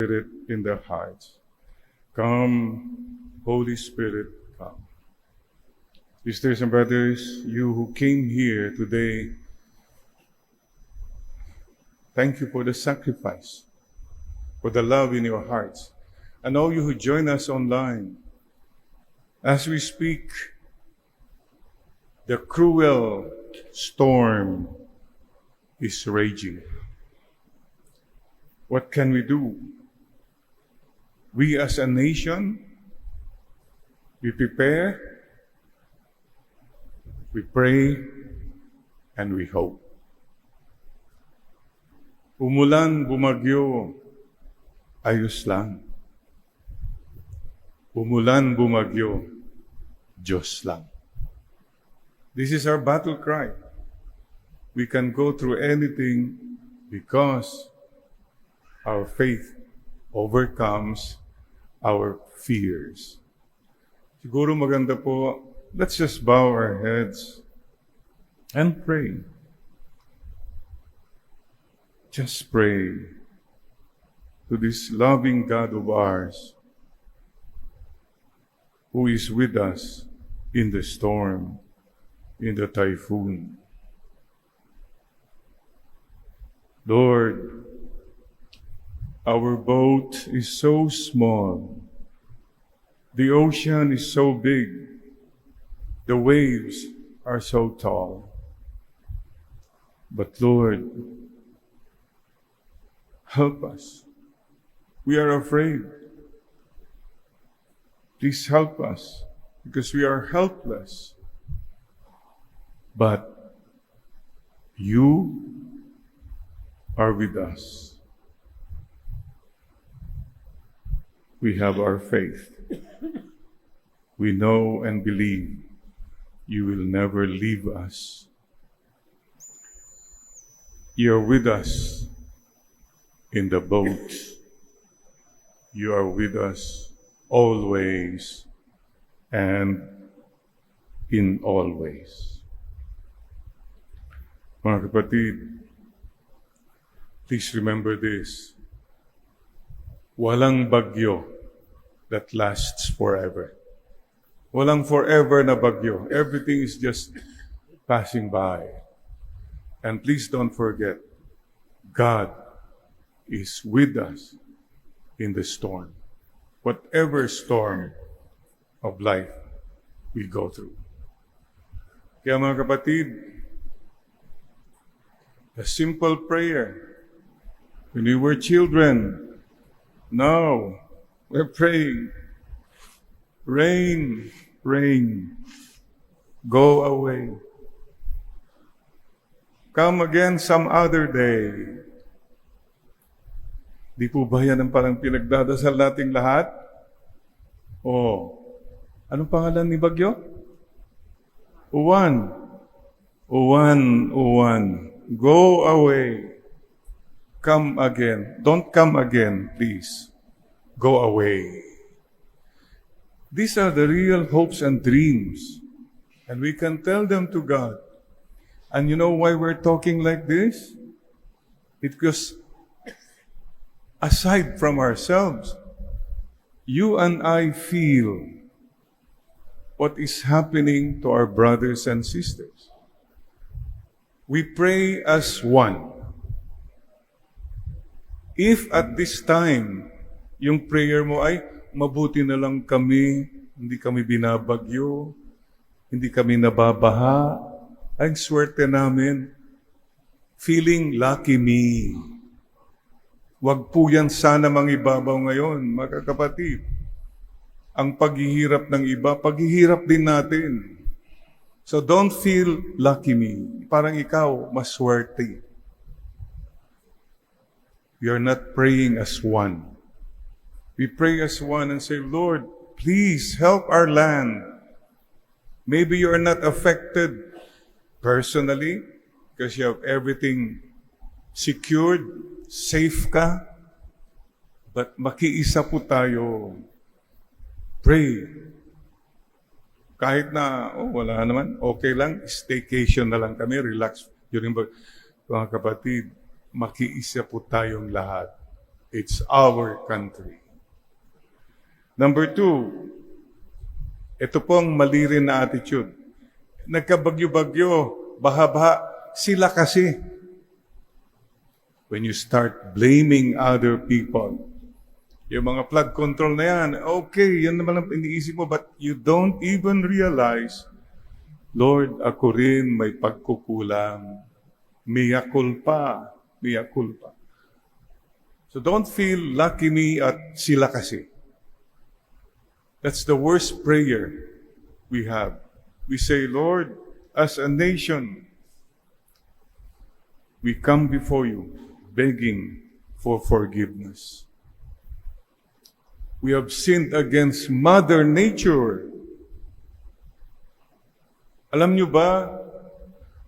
Spirit in their hearts. Come, Holy Spirit, come. Sisters and brothers, you who came here today, thank you for the sacrifice, for the love in your hearts. And all you who join us online, as we speak, the cruel storm is raging. What can we do? We as a nation, we prepare, we pray, and we hope. Umulan, bumagyo, ayos lang. Umulan, bumagyo, Diyos lang. This is our battle cry. We can go through anything because our faith overcomes our fears. Siguro maganda po, let's just bow our heads and pray. Just pray to this loving God of ours who is with us in the storm, in the typhoon. Lord, our boat is so small. The ocean is so big. The waves are so tall. But Lord, help us. We are afraid. Please help us because we are helpless. But you are with us. We have our faith. We know and believe you will never leave us. You're with us in the boat. You are with us always and in all ways. Mga kapatid, please remember this. Walang bagyo that lasts forever. Walang forever na bagyo. Everything is just passing by. And please don't forget, God is with us in the storm. Whatever storm of life we go through. Kaya mga kapatid, a simple prayer. When we were children, now we're praying, rain, rain, go away. Come again some other day. Di po ba yan ang parang pinagdadasal nating lahat? Anong pangalan ni Bagyo? Uwan. Uwan, uwan. Go away. Come again. Don't come again, please. Go away. These are the real hopes and dreams. And we can tell them to God. And you know why we're talking like this? Because aside from ourselves, you and I feel what is happening to our brothers and sisters. We pray as one. If at this time, yung prayer mo ay, mabuti na lang kami, hindi kami binabagyo, hindi kami nababaha, ay swerte namin, feeling lucky me. Wag po yan sana mangibabaw ngayon, mga kapatid. Ang paghihirap ng iba, paghihirap din natin. So don't feel lucky me. Parang ikaw, maswerte. We are not praying as one. We pray as one and say, Lord, please help our land. Maybe you are not affected personally because you have everything secured, safe ka. But makiisa po tayo. Pray. Kahit na, wala naman, okay lang, staycation na lang kami, relax. Yun yung mga kapatid, makiisa po tayong lahat. It's our country. Number 2, ito pong mali rin na attitude. Nagkabagyo-bagyo, baha-baha, sila kasi. When you start blaming other people, yung mga flood control na yan, okay, yan naman ang iniisip mo, but you don't even realize, Lord, ako rin may pagkukulang. Mea culpa. Mea culpa. So don't feel lucky me at sila kasi. That's the worst prayer we have. We say, Lord, as a nation, we come before you begging for forgiveness. We have sinned against Mother Nature. Alam nyo ba,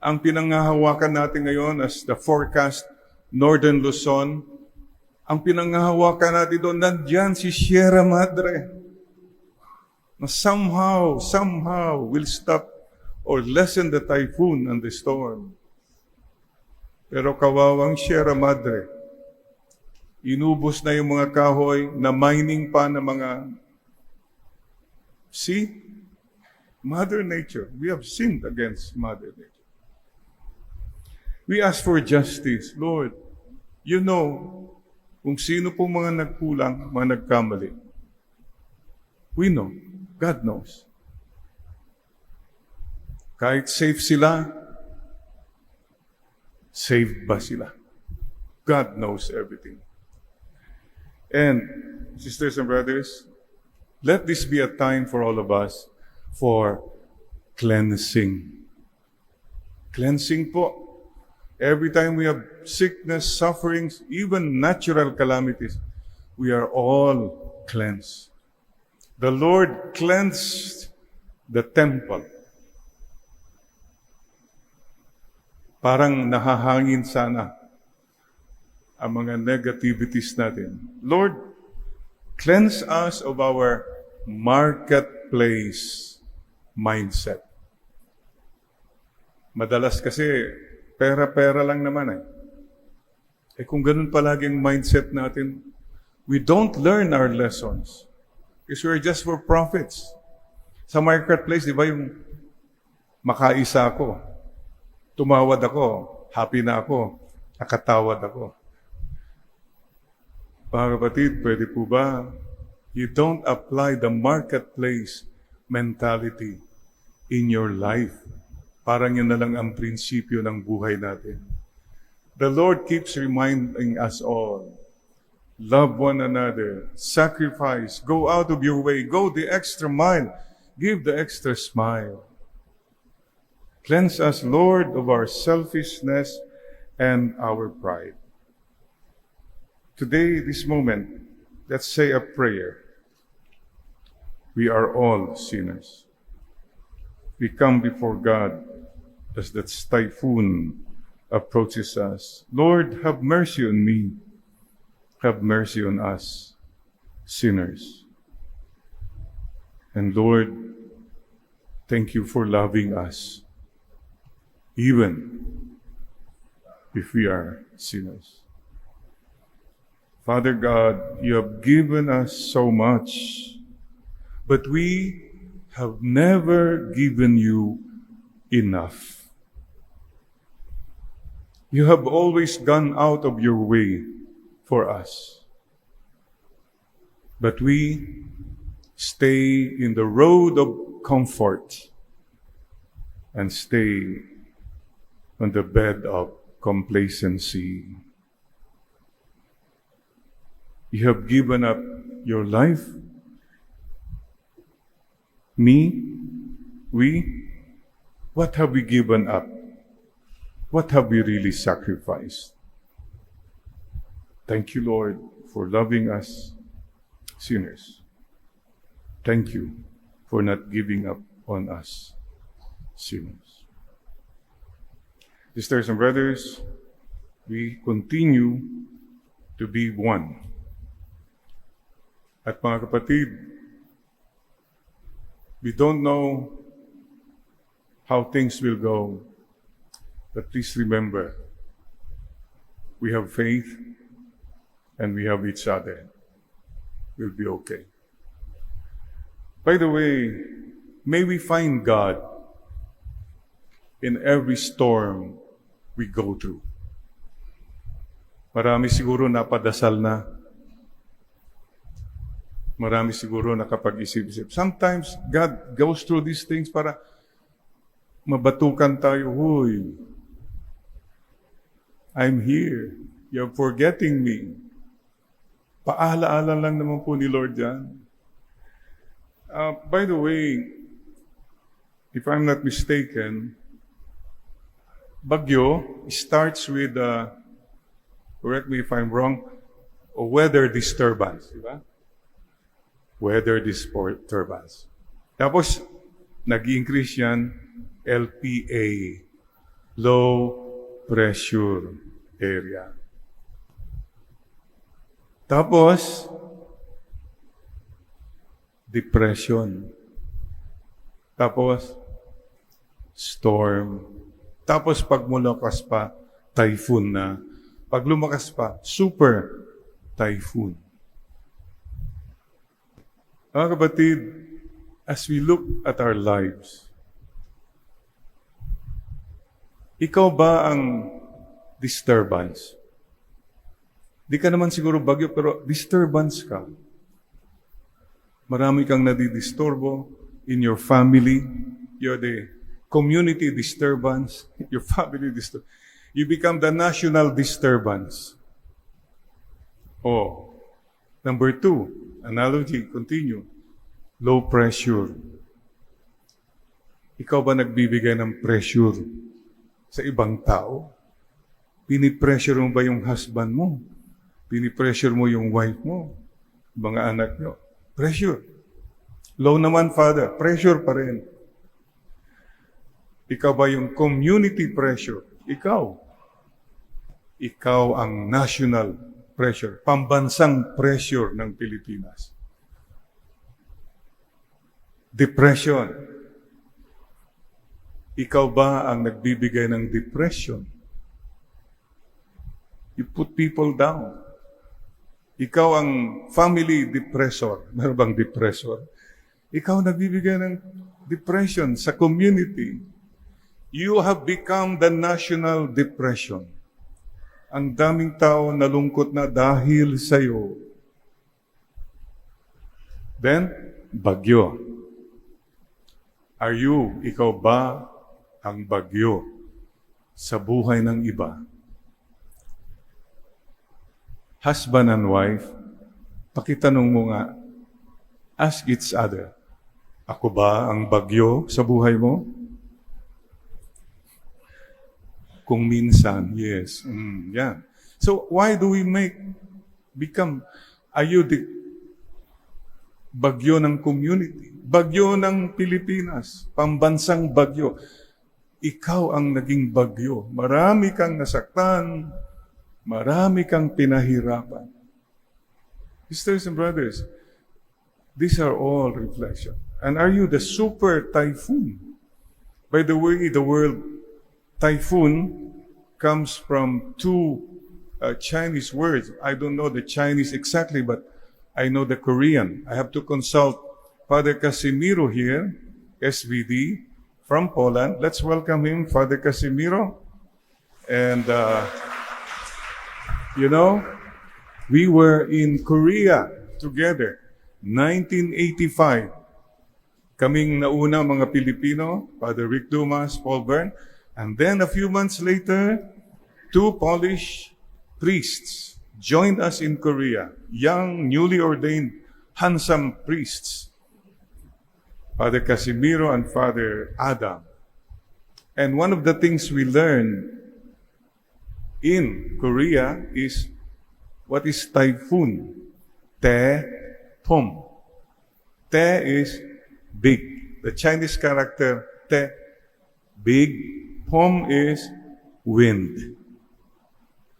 ang pinanghahawakan natin ngayon as the forecast, Northern Luzon, ang pinanghahawakan natin doon, nandyan si Sierra Madre, na somehow will stop or lessen the typhoon and the storm. Pero kawawang Sierra Madre, inubos na yung mga kahoy na mining pa ng mga... See? Mother Nature. We have sinned against Mother Nature. We ask for justice. Lord, you know kung sino pong mga nagkulang, mga nagkamali. We know. God knows. Kahit safe sila, saved ba sila? God knows everything. And, sisters and brothers, let this be a time for all of us for cleansing. Cleansing po. Every time we have sickness, sufferings, even natural calamities, we are all cleansed. The Lord cleansed the temple. Parang nahahangin sana ang mga negativities natin. Lord, cleanse us of our marketplace mindset. Madalas kasi, pera-pera lang naman eh. Kung ganun palaging mindset natin, we don't learn our lessons. Because we're just for profits. Sa marketplace, di ba yung makaisa ako, tumawad ako, happy na ako, nakatawad ako. Mga kapatid, pwede po ba? You don't apply the marketplace mentality in your life. Parang yun na lang ang prinsipyo ng buhay natin. The Lord keeps reminding us all, love one another, sacrifice, go out of your way, go the extra mile, give the extra smile. Cleanse us, Lord, of our selfishness and our pride. Today, this moment, let's say a prayer. We are all sinners. We come before God as that typhoon approaches us. Lord, have mercy on me. Have mercy on us, sinners. And Lord, thank you for loving us, even if we are sinners. Father God, you have given us so much, but we have never given you enough. You have always gone out of your way for us. But we stay in the road of comfort and stay on the bed of complacency. You have given up your life. Me? We? What have we given up? What have we really sacrificed? Thank you, Lord, for loving us, sinners. Thank you for not giving up on us, sinners. Sisters and brothers, we continue to be one. At mga kapatid, we don't know how things will go, but please remember, we have faith and we have each other, we'll be okay. By the way, may we find God in every storm we go through. Marami siguro napadasal na. Marami siguro nakapag-isip-isip. Sometimes, God goes through these things para mabatukan tayo. Huy, I'm here. You're forgetting me. Paala-ala lang naman po ni Lord yan. By the way, if I'm not mistaken, Bagyo starts with, correct me if I'm wrong, a weather disturbance. Di ba? Weather disturbance. Tapos, nag-increase yan, LPA, low pressure area. Tapos, depression. Tapos, storm. Tapos, pag lumakas pa, typhoon na. Pag lumakas pa, super typhoon. Mga kapatid, as we look at our lives, ikaw ba ang disturbance? Di ka naman siguro bagyo, pero disturbance ka. Marami kang nadidisturbo in your family. You're the community disturbance. Your family disturbance. You become the national disturbance. Oh, number 2, analogy, continue. Low pressure. Ikaw ba nagbibigay ng pressure sa ibang tao? Pinipressure mo ba yung husband mo? Pinipressure mo yung wife mo? Mga anak nyo? Pressure. Low naman, Father. Pressure pa rin. Ikaw ba yung community pressure? Ikaw. Ikaw ang national pressure. Pambansang pressure ng Pilipinas. Depression. Ikaw ba ang nagbibigay ng depression? You put people down. Ikaw ang family depressor. Meron bang depressor? Ikaw nagbibigay ng depression sa community. You have become the national depression. Ang daming tao nalungkot na dahil sa'yo. Then, bagyo. Are you, ikaw ba, ang bagyo sa buhay ng iba? Husband and wife, pakitanong mo nga, ask each other, ako ba ang bagyo sa buhay mo? Kung minsan, yes. Yeah. So, why do we become, are you the bagyo ng community? Bagyo ng Pilipinas, pambansang bagyo. Ikaw ang naging bagyo. Marami kang nasaktan, marami kang pinahirapan. Sisters and brothers, these are all reflection. And are you the super typhoon? By the way, the word typhoon comes from two Chinese words. I don't know the Chinese exactly, but I know the Korean. I have to consult Father Casimiro here, SVD, from Poland. Let's welcome him, Father Casimiro. And, you know, we were in Korea together, 1985. Kaming nauna mga Pilipino, Father Rick Dumas, Paul Byrne. And then a few months later, 2 Polish priests joined us in Korea, young, newly ordained, handsome priests. Father Casimiro and Father Adam. And one of the things we learned in Korea is what is typhoon? Te, pom. Te is big. The Chinese character te, big. Pom is wind.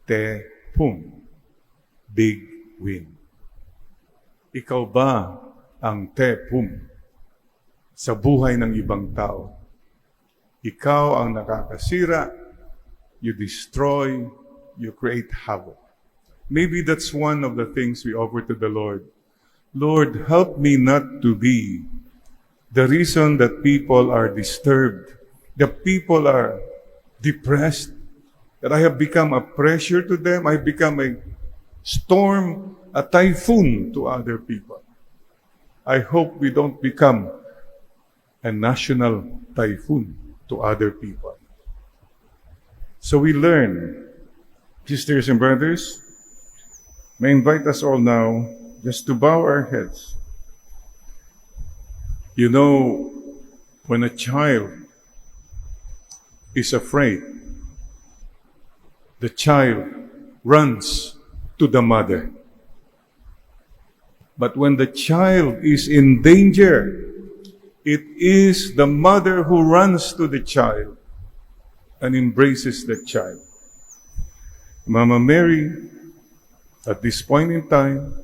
Te, pom. Big wind. Ikaw ba ang te, pom? Sa buhay ng ibang tao. Ikaw ang nakakasira, you destroy, you create havoc. Maybe that's one of the things we offer to the Lord. Lord, help me not to be the reason that people are disturbed, that people are depressed, that I have become a pressure to them, I become a storm, a typhoon to other people. I hope we don't become a national typhoon to other people. So we learn, sisters and brothers, may invite us all now just to bow our heads. You know, when a child is afraid, the child runs to the mother. But when the child is in danger, it is the mother who runs to the child and embraces the child. Mama Mary, at this point in time,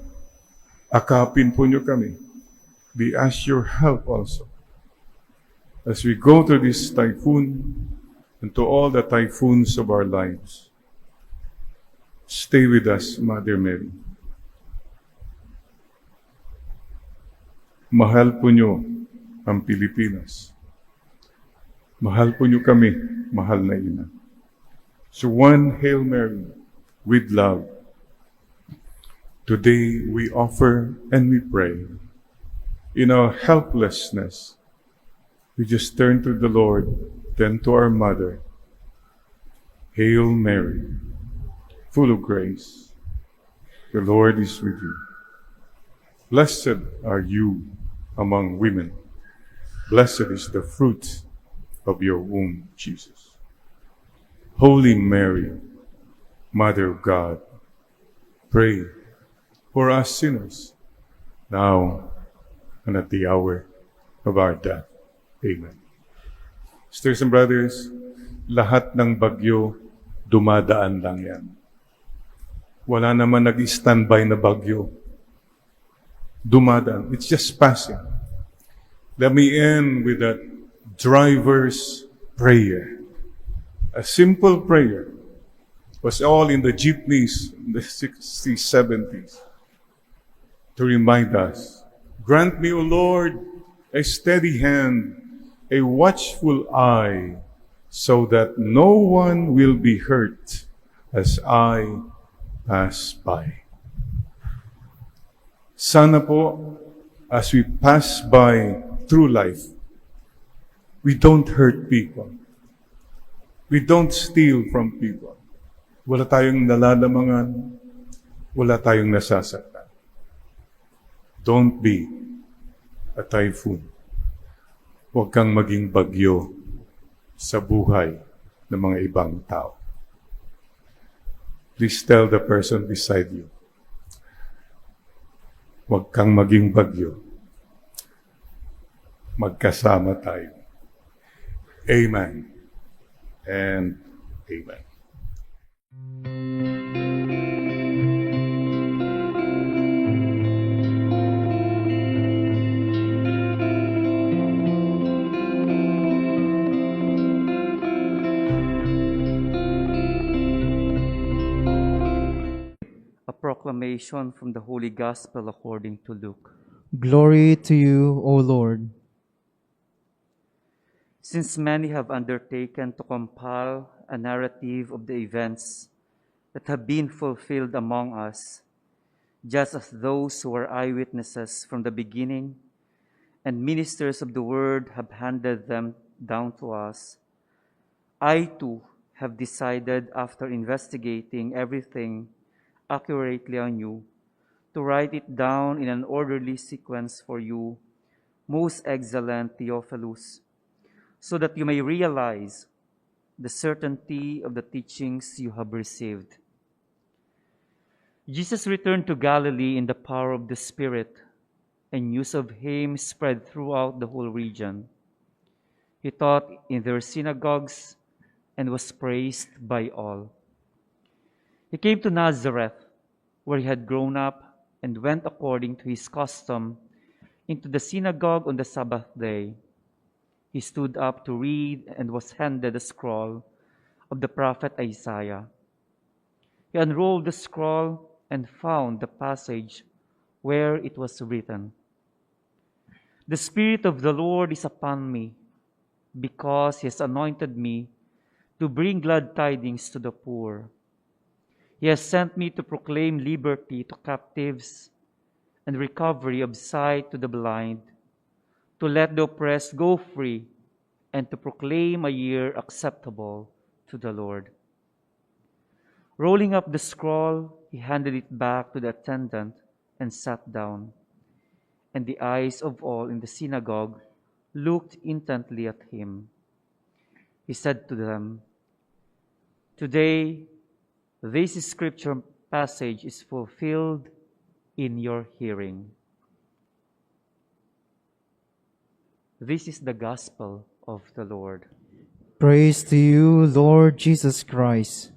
akapin po niyo kami. We ask your help also. As we go through this typhoon and to all the typhoons of our lives, stay with us, Mother Mary. Mahal po niyo ang Pilipinas. Mahal po niyo kami, mahal na ina. So one Hail Mary with love. Today we offer and we pray. In our helplessness, we just turn to the Lord, then to our Mother. Hail Mary, full of grace, the Lord is with you. Blessed are you among women. Blessed is the fruit of your womb, Jesus. Holy Mary, Mother of God, pray for us sinners, now and at the hour of our death. Amen. Sisters and brothers, lahat ng bagyo, dumadaan lang yan. Wala naman nag-standby na bagyo. Dumadaan. It's just passing. Let me end with that driver's prayer. A simple prayer. Was all in the jeepneys in the 60s, 70s. To remind us, grant me, O Lord, a steady hand, a watchful eye, so that no one will be hurt as I pass by. Sana po, as we pass by through life, we don't hurt people. We don't steal from people. Wala tayong nalalamangan, wala tayong nasasaktan. Don't be a typhoon. Huwag kang maging bagyo sa buhay ng mga ibang tao. Please tell the person beside you, huwag kang maging bagyo. Magkasama tayo. Amen and amen. Proclamation from the Holy Gospel according to Luke. Glory to you, O Lord. Since many have undertaken to compile a narrative of the events that have been fulfilled among us, just as those who were eyewitnesses from the beginning and ministers of the word have handed them down to us, I too have decided, after investigating everything accurately on you, to write it down in an orderly sequence for you, most excellent Theophilus, so that you may realize the certainty of the teachings you have received. Jesus returned to Galilee in the power of the Spirit, and news of him spread throughout the whole region. He taught in their synagogues and was praised by all. He came to Nazareth, where he had grown up, and went according to his custom into the synagogue on the Sabbath day. He stood up to read and was handed a scroll of the prophet Isaiah. He unrolled the scroll and found the passage where it was written, "The Spirit of the Lord is upon me, because He has anointed me to bring glad tidings to the poor. He has sent me to proclaim liberty to captives and recovery of sight to the blind, to let the oppressed go free, and to proclaim a year acceptable to the Lord." Rolling up the scroll, he handed it back to the attendant and sat down. And the eyes of all in the synagogue looked intently at him. He said to them, "Today, this scripture passage is fulfilled in your hearing." This is the gospel of the Lord. Praise to you, Lord Jesus Christ.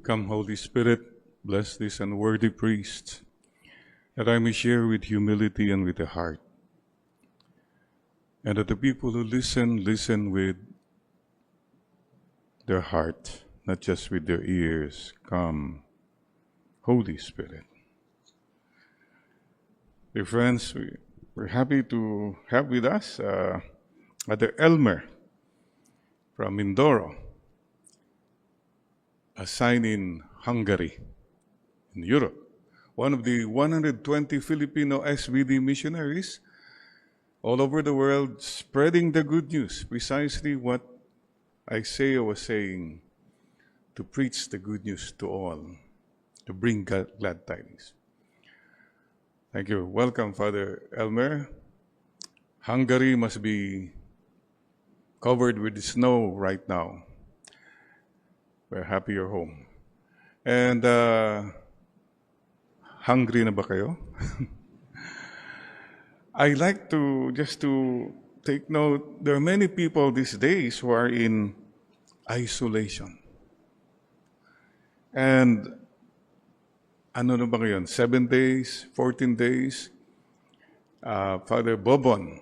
Come, Holy Spirit, bless this unworthy priest, that I may share with humility and with the heart, and that the people who listen with their heart, not just with their ears. Come, Holy Spirit. Dear friends, we're happy to have with us Father Elmer from Mindoro, assigned in Hungary, in Europe. One of the 120 Filipino SVD missionaries all over the world spreading the good news, precisely what Isaiah was saying, to preach the good news to all, to bring glad tidings. Thank you. Welcome, Father Elmer. Hungary must be covered with snow right now. We're happy you're home. And hungry na ba kayo? I like to take note, there are many people these days who are in isolation. And ano na ba ngayon? 7 days, 14 days. Father Bobon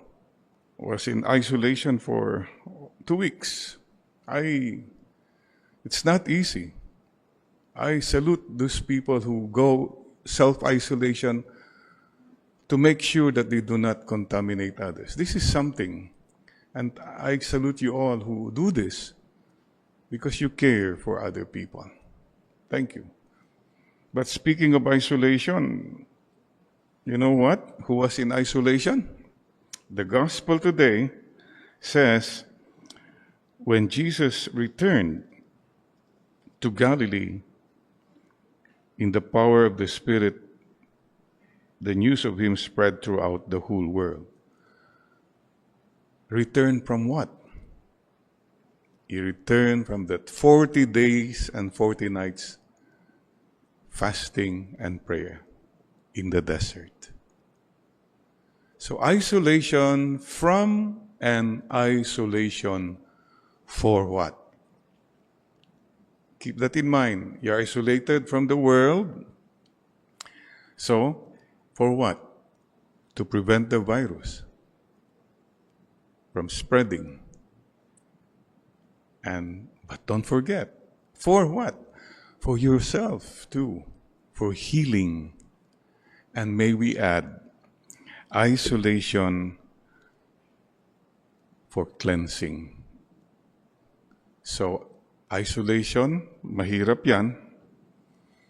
was in isolation for 2 weeks. It's not easy. I salute those people who go self-isolation to make sure that they do not contaminate others. This is something, and I salute you all who do this because you care for other people. Thank you. But speaking of isolation, you know what? Who was in isolation? The gospel today says, when Jesus returned to Galilee in the power of the Spirit, the news of him spread throughout the whole world. Returned from what? He returned from that 40 days and 40 nights fasting and prayer in the desert. So isolation from and isolation for what? Keep that in mind. You're isolated from the world. So, for what? To prevent the virus from spreading. But don't forget, for what? For yourself too, for healing. And may we add, isolation for cleansing. So, isolation, mahirap yan.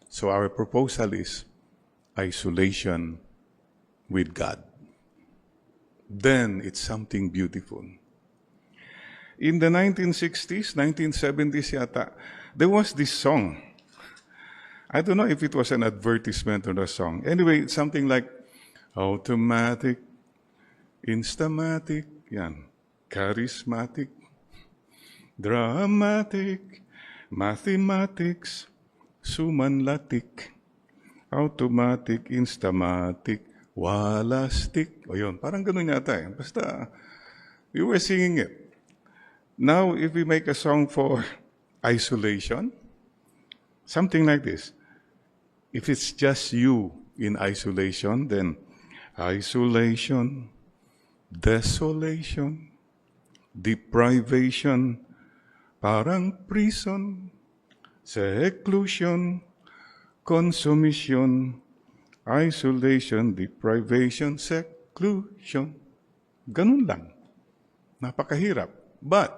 So our proposal is isolation with God. Then it's something beautiful. In the 1960s, 1970s yata, there was this song. I don't know if it was an advertisement or a song. Anyway, it's something like automatic, instamatic, yan, charismatic, dramatic, mathematics, sumanlatik, automatic, instamatic, walastic. O yun, parang ganun yata eh. Basta, we were singing it. Now, if we make a song for isolation, something like this. If it's just you in isolation, then isolation, desolation, deprivation, parang prison, seclusion, consummation, isolation, deprivation, seclusion. Ganun lang. Napakahirap. But,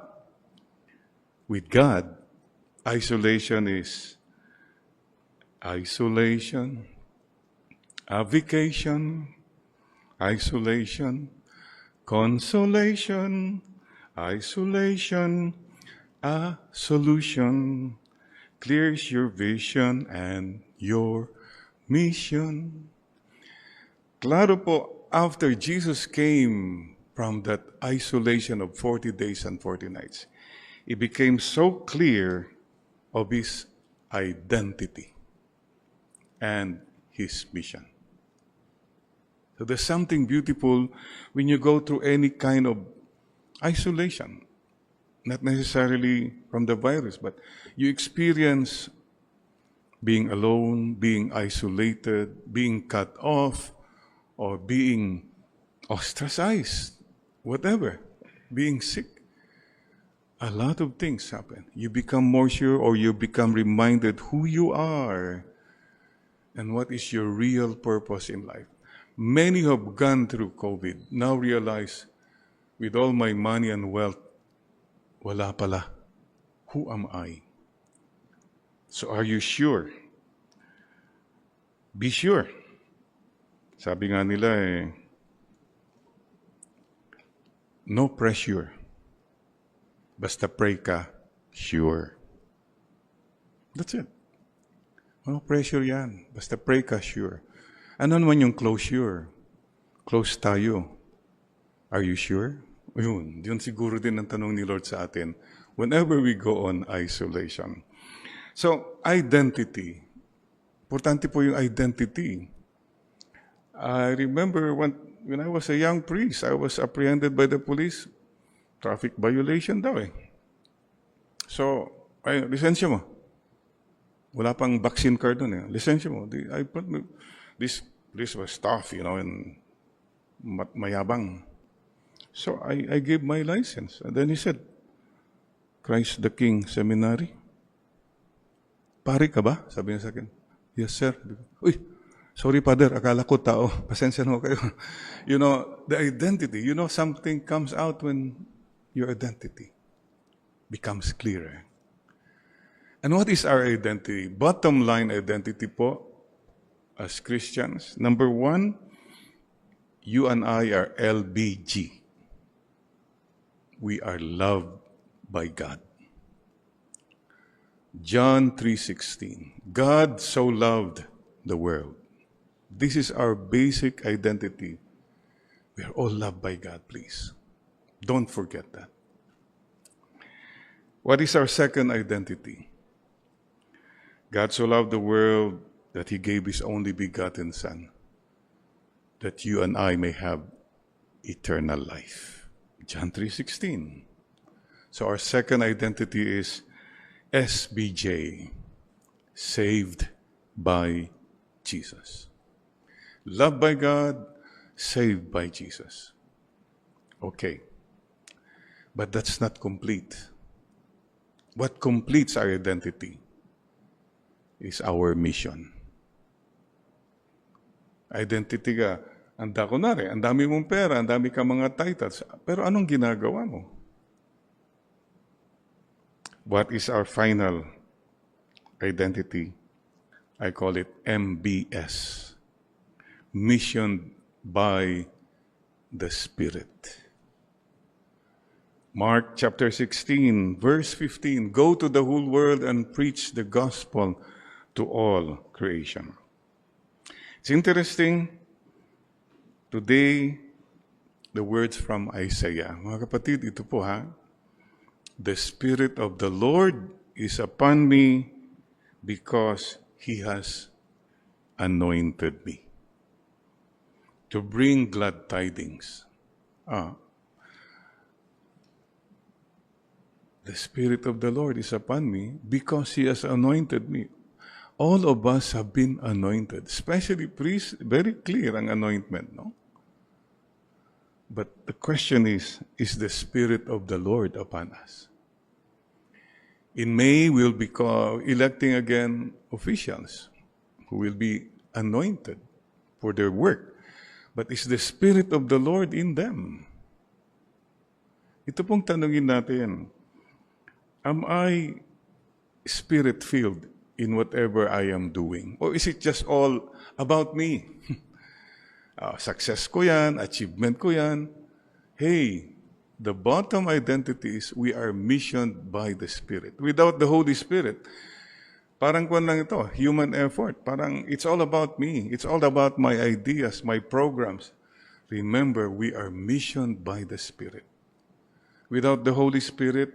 with God, isolation is isolation, vacation, isolation, consolation, isolation, a solution, clears your vision and your mission. Klaro po, after Jesus came from that isolation of 40 days and 40 nights, it became so clear of his identity and his mission. So there's something beautiful when you go through any kind of isolation, not necessarily from the virus, but you experience being alone, being isolated, being cut off, or being ostracized, whatever, being sick. A lot of things happen. You become more sure, or you become reminded who you are and what is your real purpose in life. Many who have gone through COVID now realize, with all my money and wealth, wala pala. Who am I? So are you sure? Be sure. Sabi nga nila no pressure. Basta pray ka, sure. That's it. No pressure yan. Basta pray ka, sure. Ano naman yung closure? Close tayo. Are you sure? Yun siguro din ang tanong ni Lord sa atin whenever we go on isolation. So, identity. Importante po yung identity. I remember when I was a young priest, I was apprehended by the police. Traffic violation daw eh. So, lisensya mo. Wala pang vaccine card doon eh. Lisensya mo. This was tough, and mayabang. So, I gave my license. And then he said, Christ the King Seminary. Pari ka ba? Sabi niya sa akin. Yes, sir. Uy, sorry, Father. Akala ko tao. Pasensya na kayo. The identity. Something comes out when your identity becomes clearer. And what is our identity? Bottom line identity po, as Christians. Number one, you and I are LBG. We are loved by God. John 3:16. God so loved the world. This is our basic identity. We are all loved by God, please. Don't forget that. What is our second identity? God so loved the world that He gave His only begotten Son, that you and I may have eternal life. John 3:16. So our second identity is SBJ, saved by Jesus. Loved by God, saved by Jesus. Okay. But that's not complete. What completes our identity is our mission. Identity ka, ang dami mong pera, ang dami ka mga titles, pero anong ginagawa mo? What is our final identity? I call it MBS, mission by the Spirit. Mark chapter 16, verse 15, go to the whole world and preach the gospel to all creation. It's interesting, today, the words from Isaiah. Mga kapatid, ito po ha. The Spirit of the Lord is upon me because He has anointed me to bring glad tidings. The Spirit of the Lord is upon me because He has anointed me. All of us have been anointed. Especially priests, very clear ang anointment, no? But the question is the Spirit of the Lord upon us? In May, we'll be electing again officials who will be anointed for their work. But is the Spirit of the Lord in them? Ito pong tanungin natin, am I Spirit-filled in whatever I am doing? Or is it just all about me? Success ko yan, achievement ko yan. Hey, the bottom identity is we are missioned by the Spirit. Without the Holy Spirit, parang kwan lang ito, human effort. Parang it's all about me. It's all about my ideas, my programs. Remember, we are missioned by the Spirit. Without the Holy Spirit,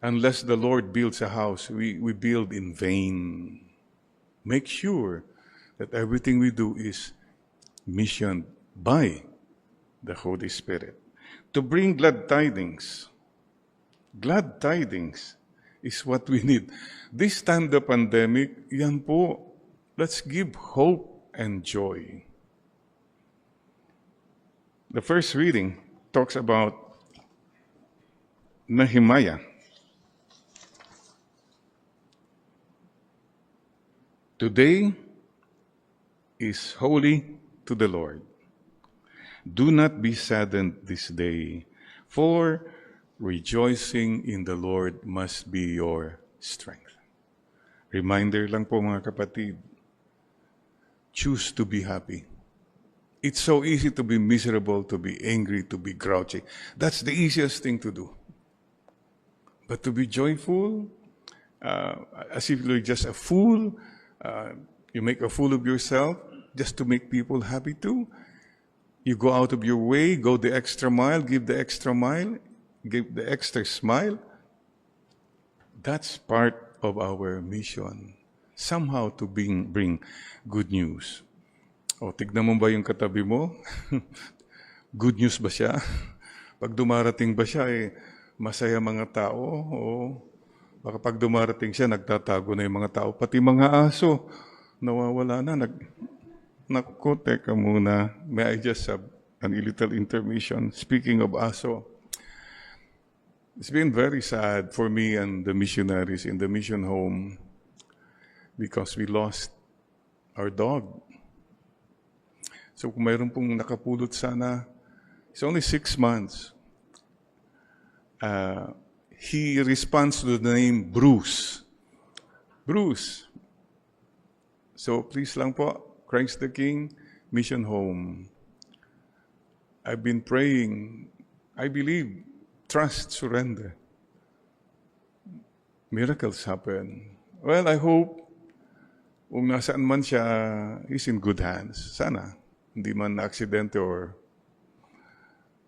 unless the Lord builds a house, we build in vain. Make sure that everything we do is missioned by the Holy Spirit. To bring glad tidings. Glad tidings is what we need. This time the pandemic, yan po, let's give hope and joy. The first reading talks about Nehemiah. Today is holy to the Lord. Do not be saddened this day, for rejoicing in the Lord must be your strength. Reminder lang po mga kapatid, choose to be happy. It's so easy to be miserable, to be angry, to be grouchy. That's the easiest thing to do. But to be joyful, as if you're just a fool, you make a fool of yourself just to make people happy too. You go out of your way, go the extra mile, give the extra smile. That's part of our mission. Somehow to bring good news. O, tignan mo ba yung katabi mo? Good news ba siya? Pag dumarating ba siya, masaya mga tao? O baka pag dumarating siya, nagtatago na yung mga tao. Pati mga aso, nawawala na. Naku, teka muna. May I just have a little intermission? Speaking of aso, it's been very sad for me and the missionaries in the mission home because we lost our dog. So kung mayroon pong nakapulot sana, it's only 6 months. He responds to the name Bruce. Bruce. So please lang po, Christ the King, Mission Home. I've been praying. I believe, trust, surrender. Miracles happen. Well, I hope kung nasaan man siya, he's in good hands. Sana. Hindi man na-aksidente or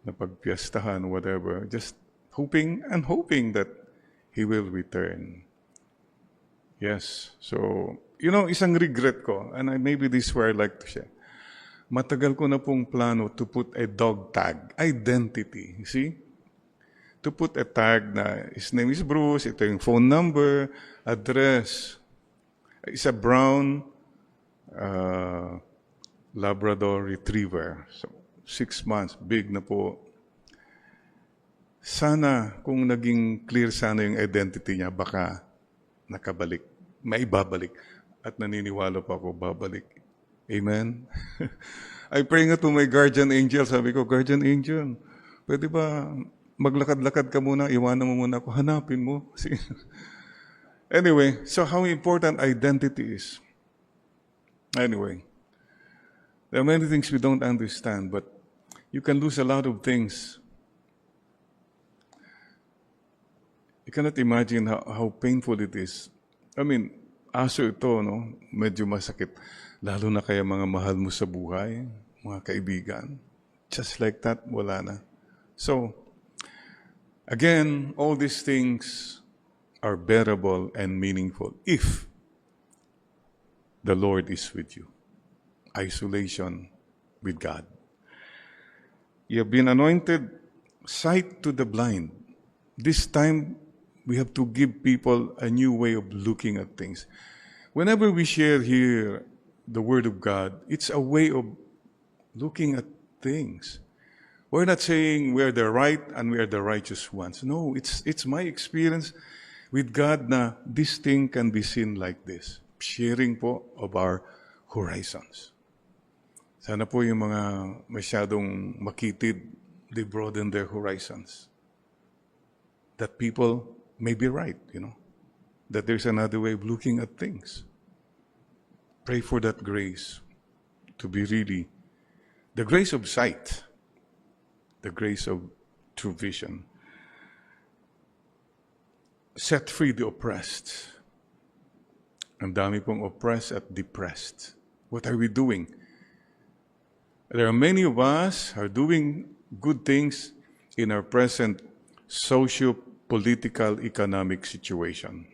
napagpiestahan, whatever. Just hoping and hoping that he will return. Yes. So, isang regret ko, and maybe this is where I like to share. Matagal ko na pong plano to put a dog tag, identity. You see? To put a tag na his name is Bruce, ito yung phone number, address. It's a brown Labrador Retriever. So, 6 months, big na po. Sana, kung naging clear sana yung identity niya, baka nakabalik, maibabalik. At naniniwala pa ako, babalik. Amen? I pray nga to my guardian angel. Sabi ko, guardian angel, pwede ba maglakad-lakad ka muna, iwanan mo muna ako, hanapin mo. Anyway, so how important identity is. Anyway, there are many things we don't understand, but you can lose a lot of things. You cannot imagine how painful it is. I mean, aso ito, no? Medyo masakit. Lalo na kaya mga mahal mo sa buhay, mga kaibigan. Just like that, wala na. So, again, all these things are bearable and meaningful if the Lord is with you. Isolation with God. You have been anointed, sight to the blind. This time, we have to give people a new way of looking at things. Whenever we share here the Word of God, it's a way of looking at things. We're not saying we're the right and we are the righteous ones. No, it's my experience with God na this thing can be seen like this. Sharing po of our horizons. Sana po yung mga masyadong makitid, they broaden their horizons. That people may be right, that there's another way of looking at things. Pray for that grace to be really the grace of sight, the grace of true vision. Set free the oppressed. Ang dami pong oppressed at depressed. What are we doing? There are many of us are doing good things in our present socio-political economic situation.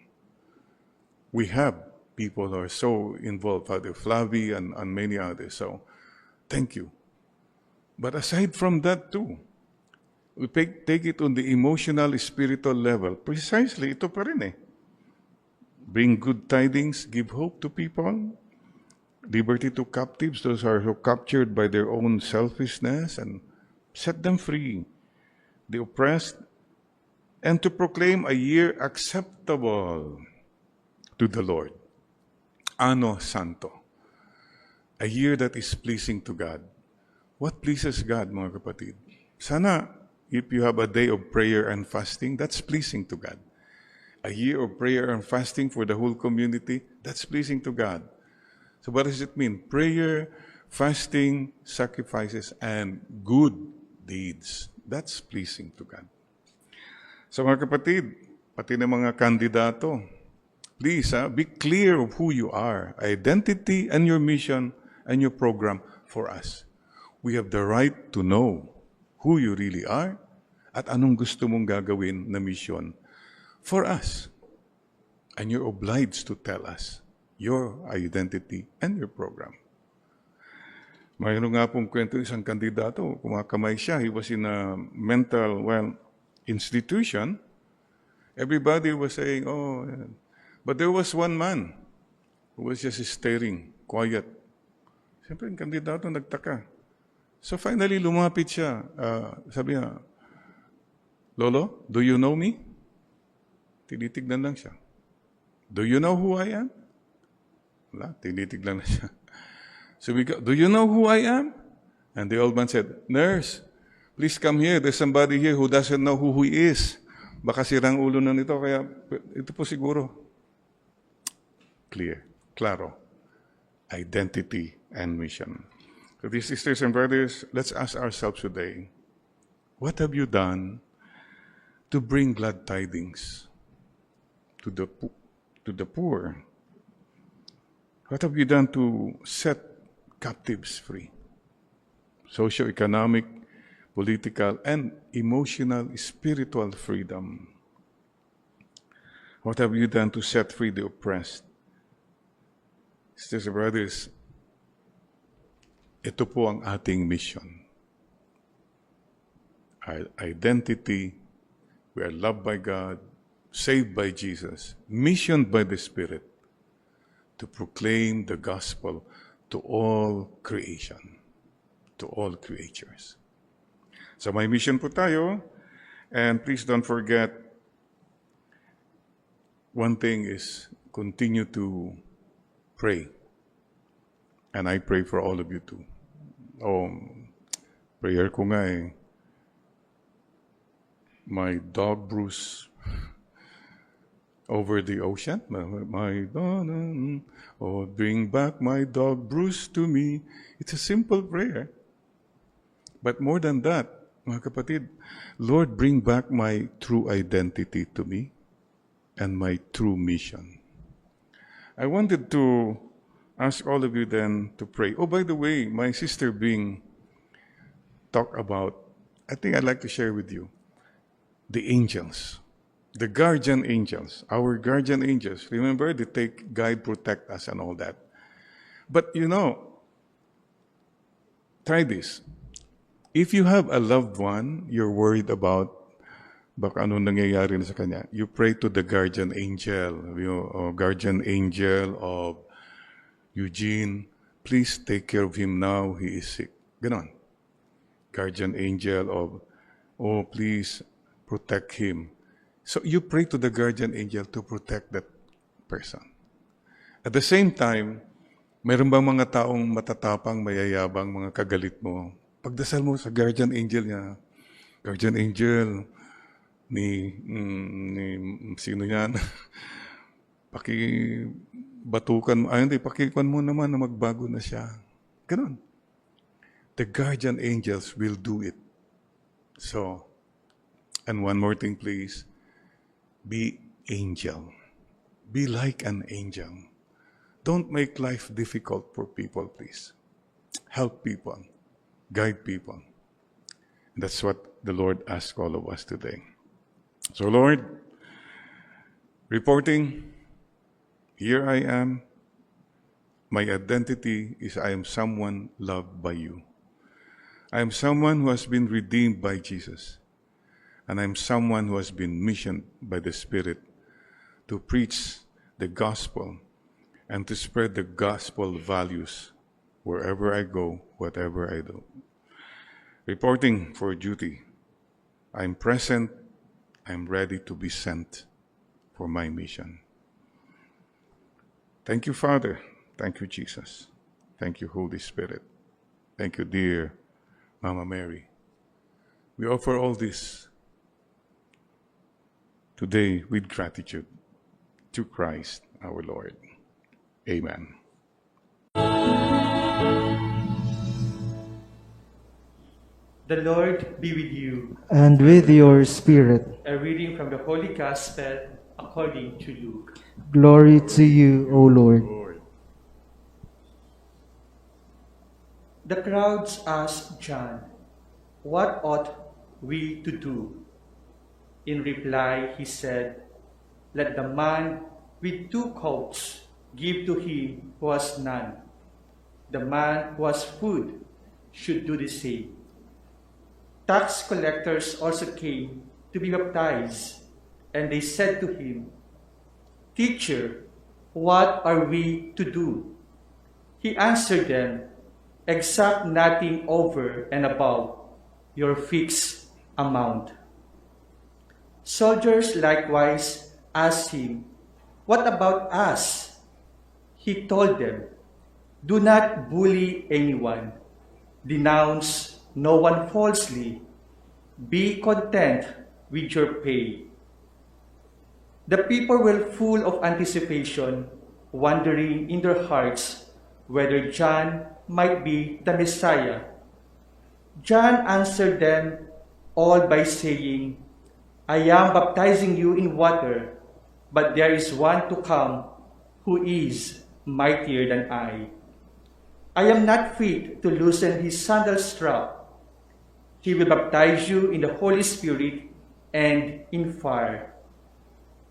We have people who are so involved, Father Flavi and many others. So, thank you. But aside from that too, we take it on the emotional, spiritual level. Precisely, ito pa rin eh. Bring good tidings, give hope to people, liberty to captives, those who are so captured by their own selfishness, and set them free, the oppressed, and to proclaim a year acceptable to the Lord. Anno Santo. A year that is pleasing to God. What pleases God, mga kapatid? Sana, if you have a day of prayer and fasting, that's pleasing to God. A year of prayer and fasting for the whole community, that's pleasing to God. So what does it mean? Prayer, fasting, sacrifices, and good deeds. That's pleasing to God. So mga kapatid, pati na mga kandidato, please be clear of who you are, identity and your mission and your program for us. We have the right to know who you really are at anong gusto mong gagawin na mission for us. And you're obliged to tell us your identity and your program. Mayroon nga pong kwento isang kandidato, kumakamay siya. He was in a mental, institution. Everybody was saying, oh, but there was one man who was just staring, quiet. Siyempre, yung kandidato nagtaka. So finally, lumapit siya. Sabi niya, Lolo, do you know me? Tinitignan lang siya. Do you know who I am? Wala, tinitignan na siya. So we go, do you know who I am? And the old man said, Nurse, please come here. There's somebody here who doesn't know who he is. Baka sirang ulo na nito, kaya ito po siguro. Clear, claro. Identity and mission. So these sisters and brothers, let's ask ourselves today, what have you done to bring glad tidings to the poor? What have you done to set captives free? Socio-economic, political, and emotional, spiritual freedom. What have you done to set free the oppressed? Sisters and brothers, ito po ang ating mission. Our identity, we are loved by God, saved by Jesus, missioned by the Spirit to proclaim the gospel to all creation, to all creatures. So may mission po tayo, and please don't forget, one thing is continue to pray. And I pray for all of you too. Prayer ko nga eh. My dog Bruce over the ocean. My dog, bring back my dog Bruce to me. It's a simple prayer. But more than that, mga kapatid, Lord, bring back my true identity to me and my true mission. I wanted to ask all of you then to pray. Oh, by the way, my sister Bing talked about, I think I'd like to share with you, the angels, the guardian angels, our guardian angels. Remember, they take, guide, protect us and all that. But try this. If you have a loved one you're worried about, baka ano nangyayari na sa kanya, you pray to the guardian angel, guardian angel of Eugene, please take care of him now, he is sick. Ganon. guardian angel of, oh, please protect him. So you pray to the guardian angel to protect that person. At the same time, mayroon bang mga taong matatapang, mayayabang, mga kagalit mo? Pagdasal mo sa guardian angel niya, guardian angel ni sino yan? Pakibatukan mo, hindi, pakikuan mo naman na magbago na siya. Ganun. The guardian angels will do it. So, and one more thing please, be angel. Be like an angel. Don't make life difficult for people, please. Help people. Guide people. And that's what the Lord asks all of us today. So Lord, reporting, here I am. My identity is I am someone loved by you. I am someone who has been redeemed by Jesus. And I am someone who has been missioned by the Spirit to preach the gospel and to spread the gospel values wherever I go, whatever I do. Reporting for duty. I'm present. I'm ready to be sent for my mission. Thank you, Father. Thank you, Jesus. Thank you, Holy Spirit. Thank you, dear Mama Mary. We offer all this today with gratitude to Christ our Lord. Amen. The Lord be with you. And with your spirit. A reading from the Holy Gospel according to Luke. Glory to you, O Lord. The crowds asked John, "What ought we to do?" In reply, he said, "Let the man with 2 coats give to him who has none. The man who has food should do the same." Tax collectors also came to be baptized, and they said to him, "Teacher, what are we to do?" He answered them, "Exact nothing over and above your fixed amount." Soldiers likewise asked him, "What about us?" He told them, "Do not bully anyone. Denounce no one falsely. Be content with your pay." The people were full of anticipation, wondering in their hearts whether John might be the Messiah. John answered them all by saying, "I am baptizing you in water, but there is one to come who is mightier than I. I am not fit to loosen his sandal strap. He will baptize you in the Holy Spirit and in fire.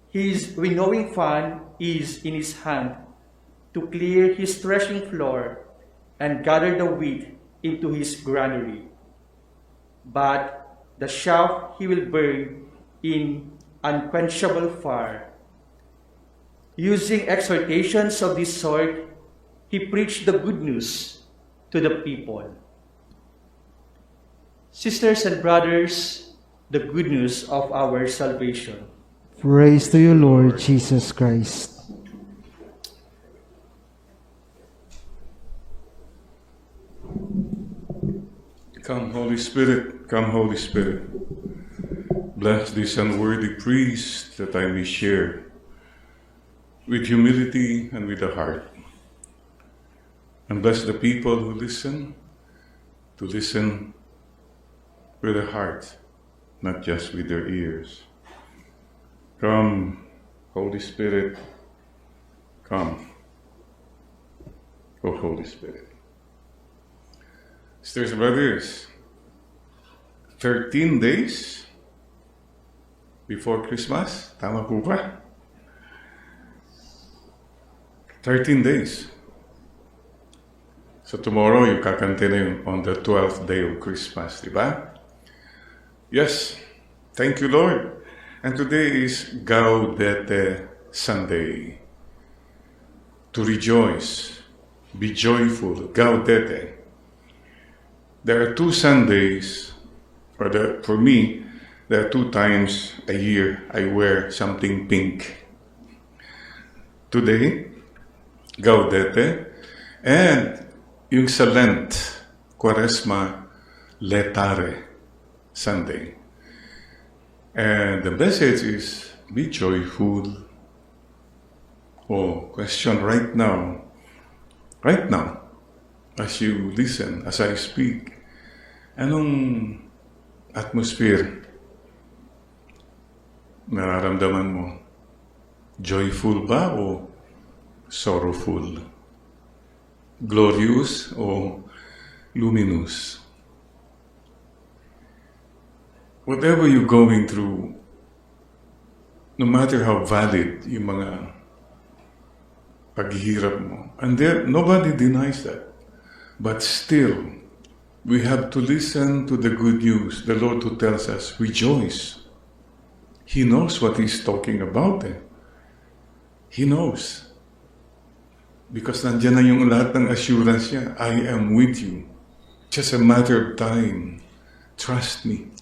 His winnowing fan is in his hand to clear his threshing floor and gather the wheat into his granary. But the chaff he will burn in unquenchable fire." Using exhortations of this sort, he preached the good news to the people. Sisters and brothers, the good news of our salvation. Praise to you, Lord Jesus Christ. Come, Holy Spirit. Come, Holy Spirit. Bless this unworthy priest that I may share with humility and with a heart. And bless the people who listen, to listen with a heart, not just with their ears. Come, Holy Spirit. Come, O Holy Spirit. Sisters and brothers, 13 days before Christmas. Tama po ba? 13 days. So tomorrow, you kakante na yung on the 12th day of Christmas, di ba? Yes. Thank you, Lord. And today is Gaudete Sunday. To rejoice, be joyful, Gaudete. There are two Sundays, for me, there are 2 times a year I wear something pink. Today, Gaudete, and yung sa Lent, Quaresma, Letare Sunday. And the message is, be joyful. Oh, question right now, as you listen, as I speak, anong atmosphere nararamdaman mo? Joyful ba o sorrowful? Glorious o luminous? Whatever you're going through, no matter how valid yung mga paghihirap mo, and there, nobody denies that. But still, we have to listen to the good news, the Lord who tells us, rejoice. He knows what He's talking about. He knows. Because nandiyan na yung lahat ng assurance niya, I am with you. Just a matter of time. Trust me.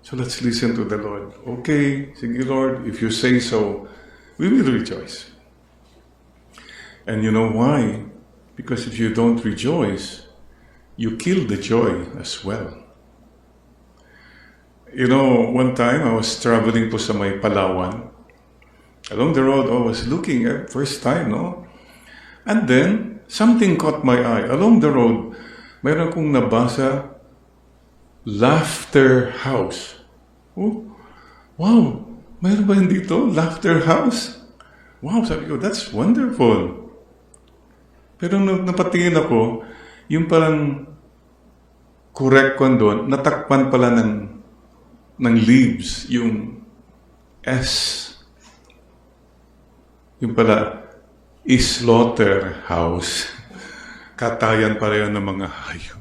So let's listen to the Lord. Okay, sige Lord, if you say so, we will rejoice. And you know why? Because if you don't rejoice, you kill the joy as well. You know, one time I was traveling po sa may Palawan. Along the road, I was looking at first time, no? And then, something caught my eye. Along the road, mayroon kong nabasa, Laughter House. Oh, wow! Mayroon ba dito? Laughter House? Wow, sabi ko, that's wonderful. Pero nung napatingin ako, yung parang correct ko doon, natakpan pala ng leaves, yung S. Yung pala, slaughter house. Katayan pala yun ng mga hayop.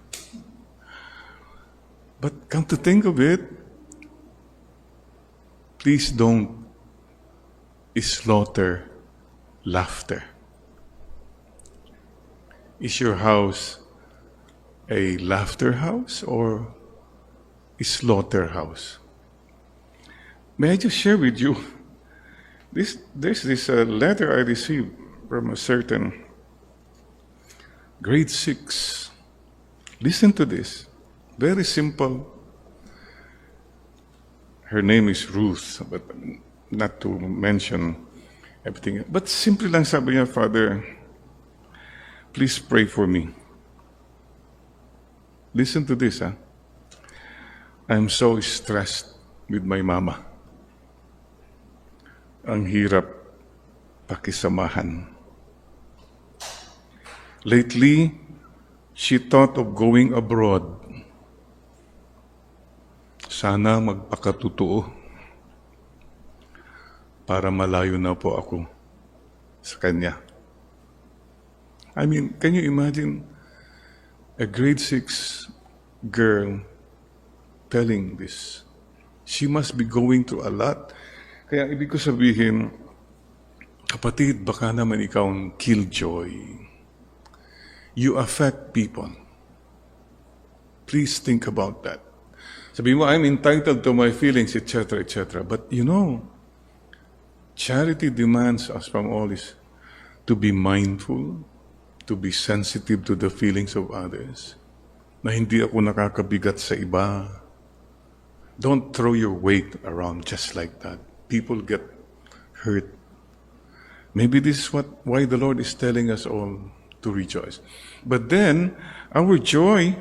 But come to think of it, please don't slaughter laughter. Is your house a laughter house or a slaughterhouse? May I just share with you, there's this letter I received from a certain grade 6. Listen to this. Very simple. Her name is Ruth, but not to mention everything. But simply lang sabi niya, Father, please pray for me. Listen to this, I'm so stressed with my mama. Ang hirap pakisamahan. Lately, she thought of going abroad. Sana magpakatotoo para malayo na po ako sa kanya. I mean, can you imagine a grade 6 girl telling this? She must be going through a lot. Kaya ibig ko sabihin, kapatid, baka naman ikaw ang killjoy. You affect people. Please think about that. Sabi mo, I'm entitled to my feelings, etc., etc. But you know, charity demands us from all is to be mindful, to be sensitive to the feelings of others, na hindi ako nakakabigat sa iba. Don't throw your weight around just like that. People get hurt. Maybe this is why the Lord is telling us all to rejoice. But then, our joy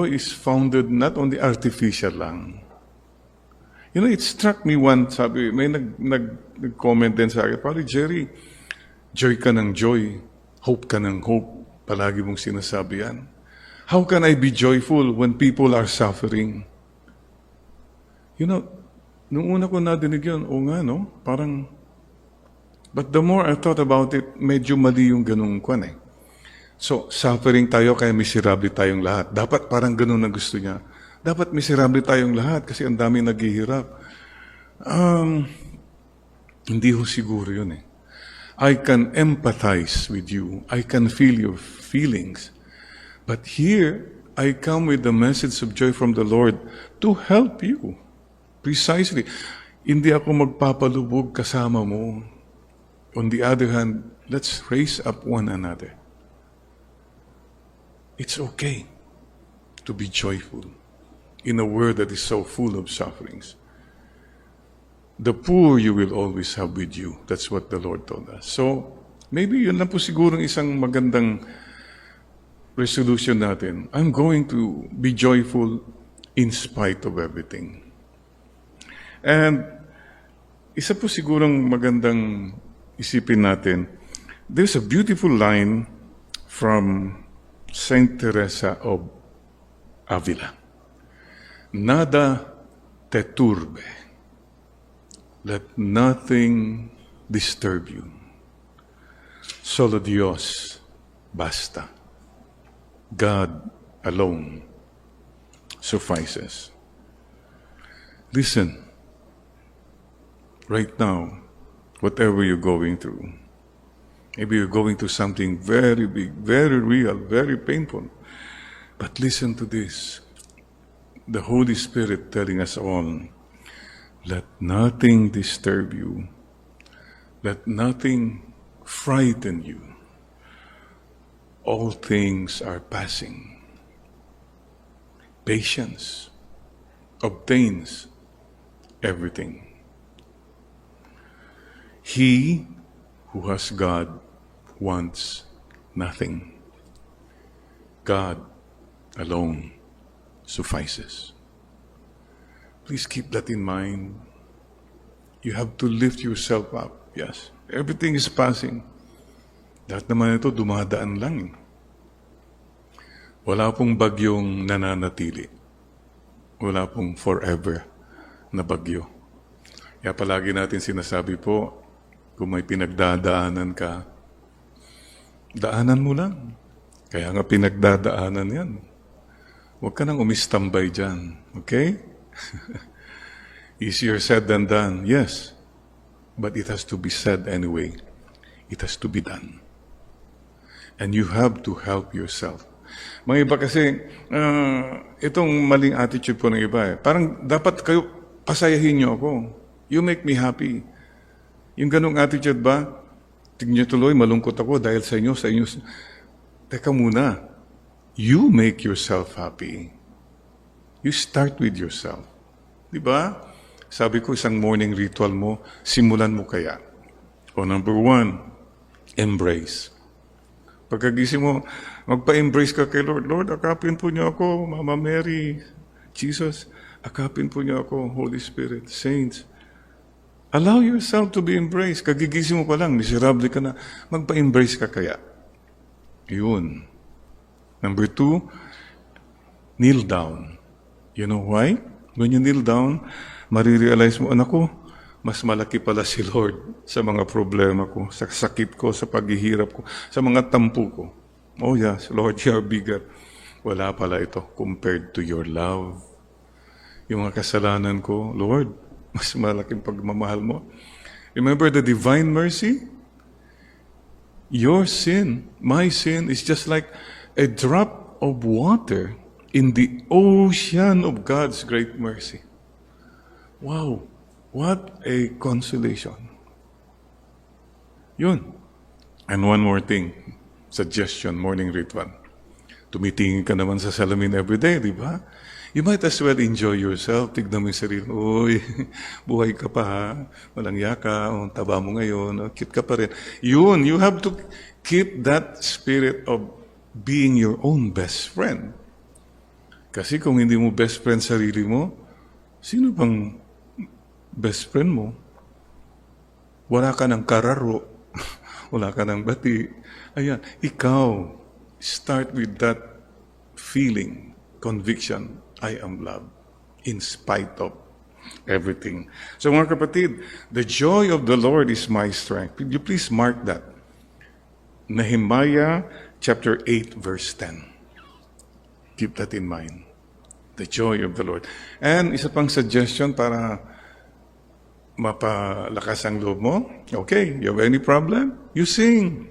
is founded not on the artificial lang. You know, it struck me once, sabi, may nag-comment din sa akin, Pare Jerry, joy ka ng joy, hope ka ng hope, palagi mong sinasabi yan. How can I be joyful when people are suffering? You know, nung una ko nadinig yun, o nga, no? Parang, but the more I thought about it, medyo mali yung ganung kwan eh. So, suffering tayo kaya miserable tayong lahat. Dapat parang ganun ang gusto niya. Dapat miserable tayong lahat kasi ang daming naghihirap. Hindi ho siguro yun eh. I can empathize with you. I can feel your feelings. But here, I come with the message of joy from the Lord to help you. Precisely. Hindi ako magpapalubog kasama mo. On the other hand, let's raise up one another. It's okay to be joyful in a world that is so full of sufferings. The poor you will always have with you. That's what the Lord told us. So, maybe yun lang po siguro isang magandang resolution natin. I'm going to be joyful in spite of everything. And isa po sigurong magandang isipin natin, there's a beautiful line from Saint Teresa of Avila. Nada te turbe. Let nothing disturb you. Solo Dios basta. God alone suffices. Listen, right now, whatever you're going through, maybe you're going through something very big, very real, very painful. But listen to this. The Holy Spirit telling us all, let nothing disturb you. Let nothing frighten you. All things are passing. Patience obtains everything. He who has God wants nothing. God alone suffices. Please keep that in mind. You have to lift yourself up. Yes, everything is passing. Lahat naman ito dumadaan lang. Wala pong bagyong nananatili. Wala pong forever na bagyo. Kaya palagi natin sinasabi po, kung may pinagdadaanan ka, daanan mo lang. Kaya nga pinagdadaanan yan. Huwag ka nang umistambay dyan. Okay? Easier said than done. Yes. But it has to be said anyway. It has to be done. And you have to help yourself. Mga iba kasi, itong maling attitude po ng iba parang dapat kayo, pasayahin niyo ako. You make me happy. Yung ganong attitude ba, tignan niyo tuloy, malungkot ako dahil sa inyo. Teka muna. You make yourself happy. You start with yourself. Di ba? Sabi ko, isang morning ritual mo, simulan mo kaya. O number 1, embrace. Pagkagising mo, magpa-embrace ka kay Lord. Lord, akapin po niyo ako, Mama Mary, Jesus, akapin po niyo ako, Holy Spirit, Saints. Allow yourself to be embraced. Kagigising mo pa lang, miserable ka na, magpa-embrace ka kaya. Yun. Number 2, kneel down. You know why? When you kneel down, marirealize mo, anak ko, mas malaki pala si Lord sa mga problema ko, sa sakit ko, sa paghihirap ko, sa mga tampo ko. Oh yes, Lord, you are bigger. Wala pala ito compared to your love. Yung mga kasalanan ko, Lord, mas malaking pagmamahal mo. Remember the divine mercy? Your sin, my sin, is just like a drop of water in the ocean of God's great mercy. Wow! What a consolation. Yun. And one more thing, suggestion, morning ritual. Tumitingin ka naman sa salamin every day, di ba? You might as well enjoy yourself. Tignan mo yung sarili. Uy, buhay ka pa ha. Walang yaka. O, taba mo ngayon. O, cute ka pa rin. Yun, you have to keep that spirit of being your own best friend. Kasi kung hindi mo best friend sarili mo, sino bang best friend mo? Wala ka ng kararo. Wala ka ng bati. Ayan, ikaw, start with that feeling, conviction, I am loved, in spite of everything. So mga kapatid, the joy of the Lord is my strength. Could you please mark that? Nehemiah chapter 8, verse 10. Keep that in mind. The joy of the Lord. And isa pang suggestion para mapalakas ang loob mo. Okay, you have any problem? You sing.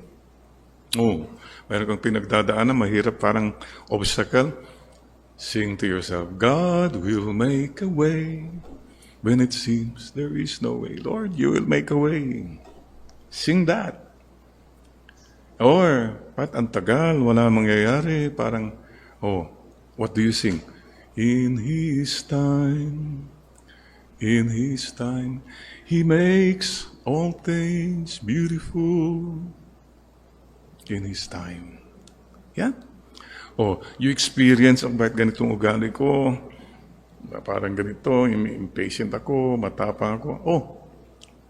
Oh, meron kang pinagdadaanan, mahirap, parang obstacle. Sing to yourself, God will make a way when it seems there is no way. Lord, you will make a way. Sing that. Or, ang tagal, wala mangyayari, parang, oh, what do you sing? In His time, He makes all things beautiful. In His time. Yan. Oh, you experience, bakit ganitong ugali ko? Parang ganito, impatient ako, matapang ako. Oh,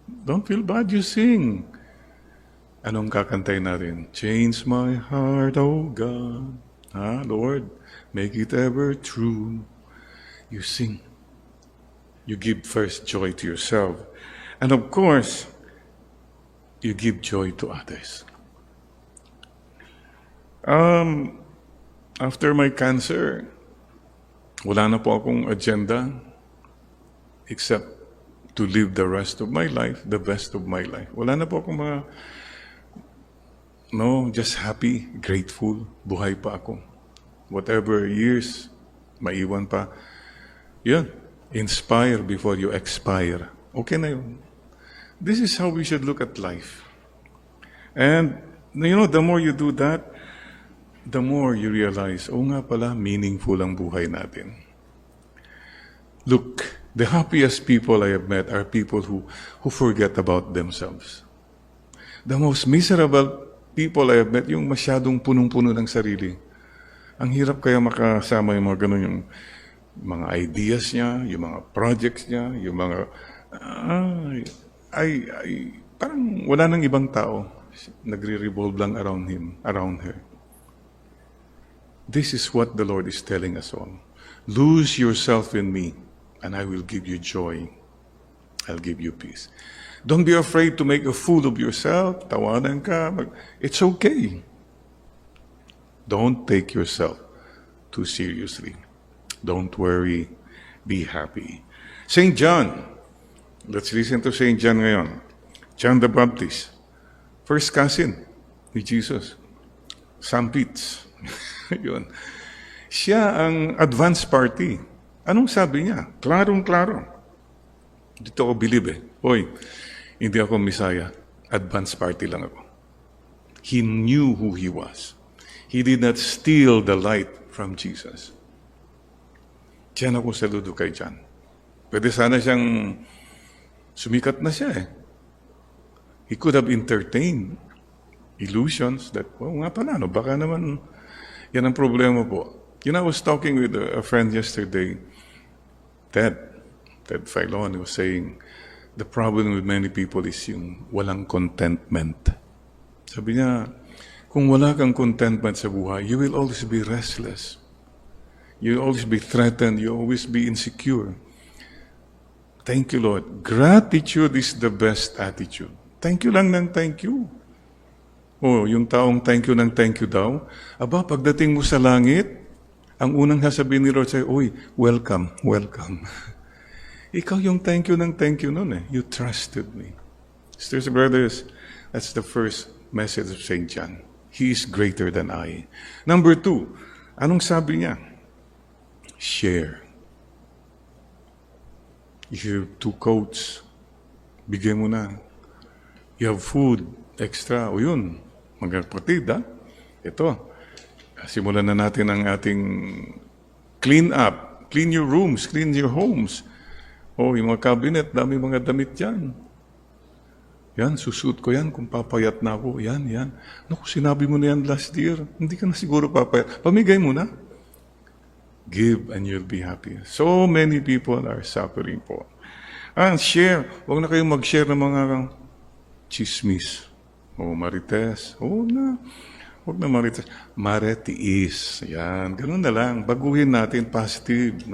don't feel bad, you sing. Anong kakantay natin? Change my heart, oh God. Lord, make it ever true. You sing. You give first joy to yourself. And of course, you give joy to others. After my cancer, wala na po akong agenda except to live the rest of my life, the best of my life. Wala na po akong mga, just happy, grateful, buhay pa ako. Whatever years, maiwan pa. Yun, inspire before you expire. Okay na yun. This is how we should look at life. And, the more you do that, the more you realize, nga pala, meaningful ang buhay natin. Look, the happiest people I have met are people who forget about themselves. The most miserable people I have met, yung masyadong punong-puno ng sarili. Ang hirap kaya makasama yung mga ganun, yung mga ideas niya, yung mga projects niya, yung mga, parang wala nang ibang tao. Nagre-revolve lang around him, around her. This is what the Lord is telling us all. Lose yourself in me, and I will give you joy. I'll give you peace. Don't be afraid to make a fool of yourself. Tawanan ka. It's okay. Don't take yourself too seriously. Don't worry. Be happy. St. John. Let's listen to St. John ngayon. John the Baptist. First cousin ni Jesus. Sam Pitts. Yun. Siya ang advance party. Anong sabi niya? Klarong-klaro. Dito ako believe Hoy, hindi ako Messiah. Advance party lang ako. He knew who he was. He did not steal the light from Jesus. Diyan ako saludo kay John. Pwede sana siyang sumikat na siya He could have entertained illusions that, nga pala, baka naman, yan ang problema po. I was talking with a friend yesterday, Ted Filon, he was saying, the problem with many people is yung walang contentment. Sabi niya, kung wala kang contentment sa buhay, you will always be restless. You will always be threatened. You will always be insecure. Thank you, Lord. Gratitude is the best attitude. Thank you lang ng thank you. Yung taong thank you ng thank you daw, pagdating mo sa langit, ang unang sasabihin ni Lord sa'yo, welcome, welcome. Ikaw yung thank you ng thank you nun You trusted me. Sisters and brothers, that's the first message of St. John. He is greater than I. Number 2, anong sabi niya? Share. If you have 2 coats, bigay mo na. You have food, extra, yun. Mga kapatid, Ito, simulan na natin ang ating clean up. Clean your rooms, clean your homes. Yung mga cabinet, dami mga damit yan. Yan, susuot ko yan kung papayat na ako. Yan. Naku, sinabi mo na yan last year. Hindi ka na siguro papayat. Pamigay mo na. Give and you'll be happy. So many people are suffering po. And share. Huwag na kayong mag-share ng mga chismis. Marites. Huwag na marites. Maretiis. Yan. Ganun na lang. Baguhin natin positive,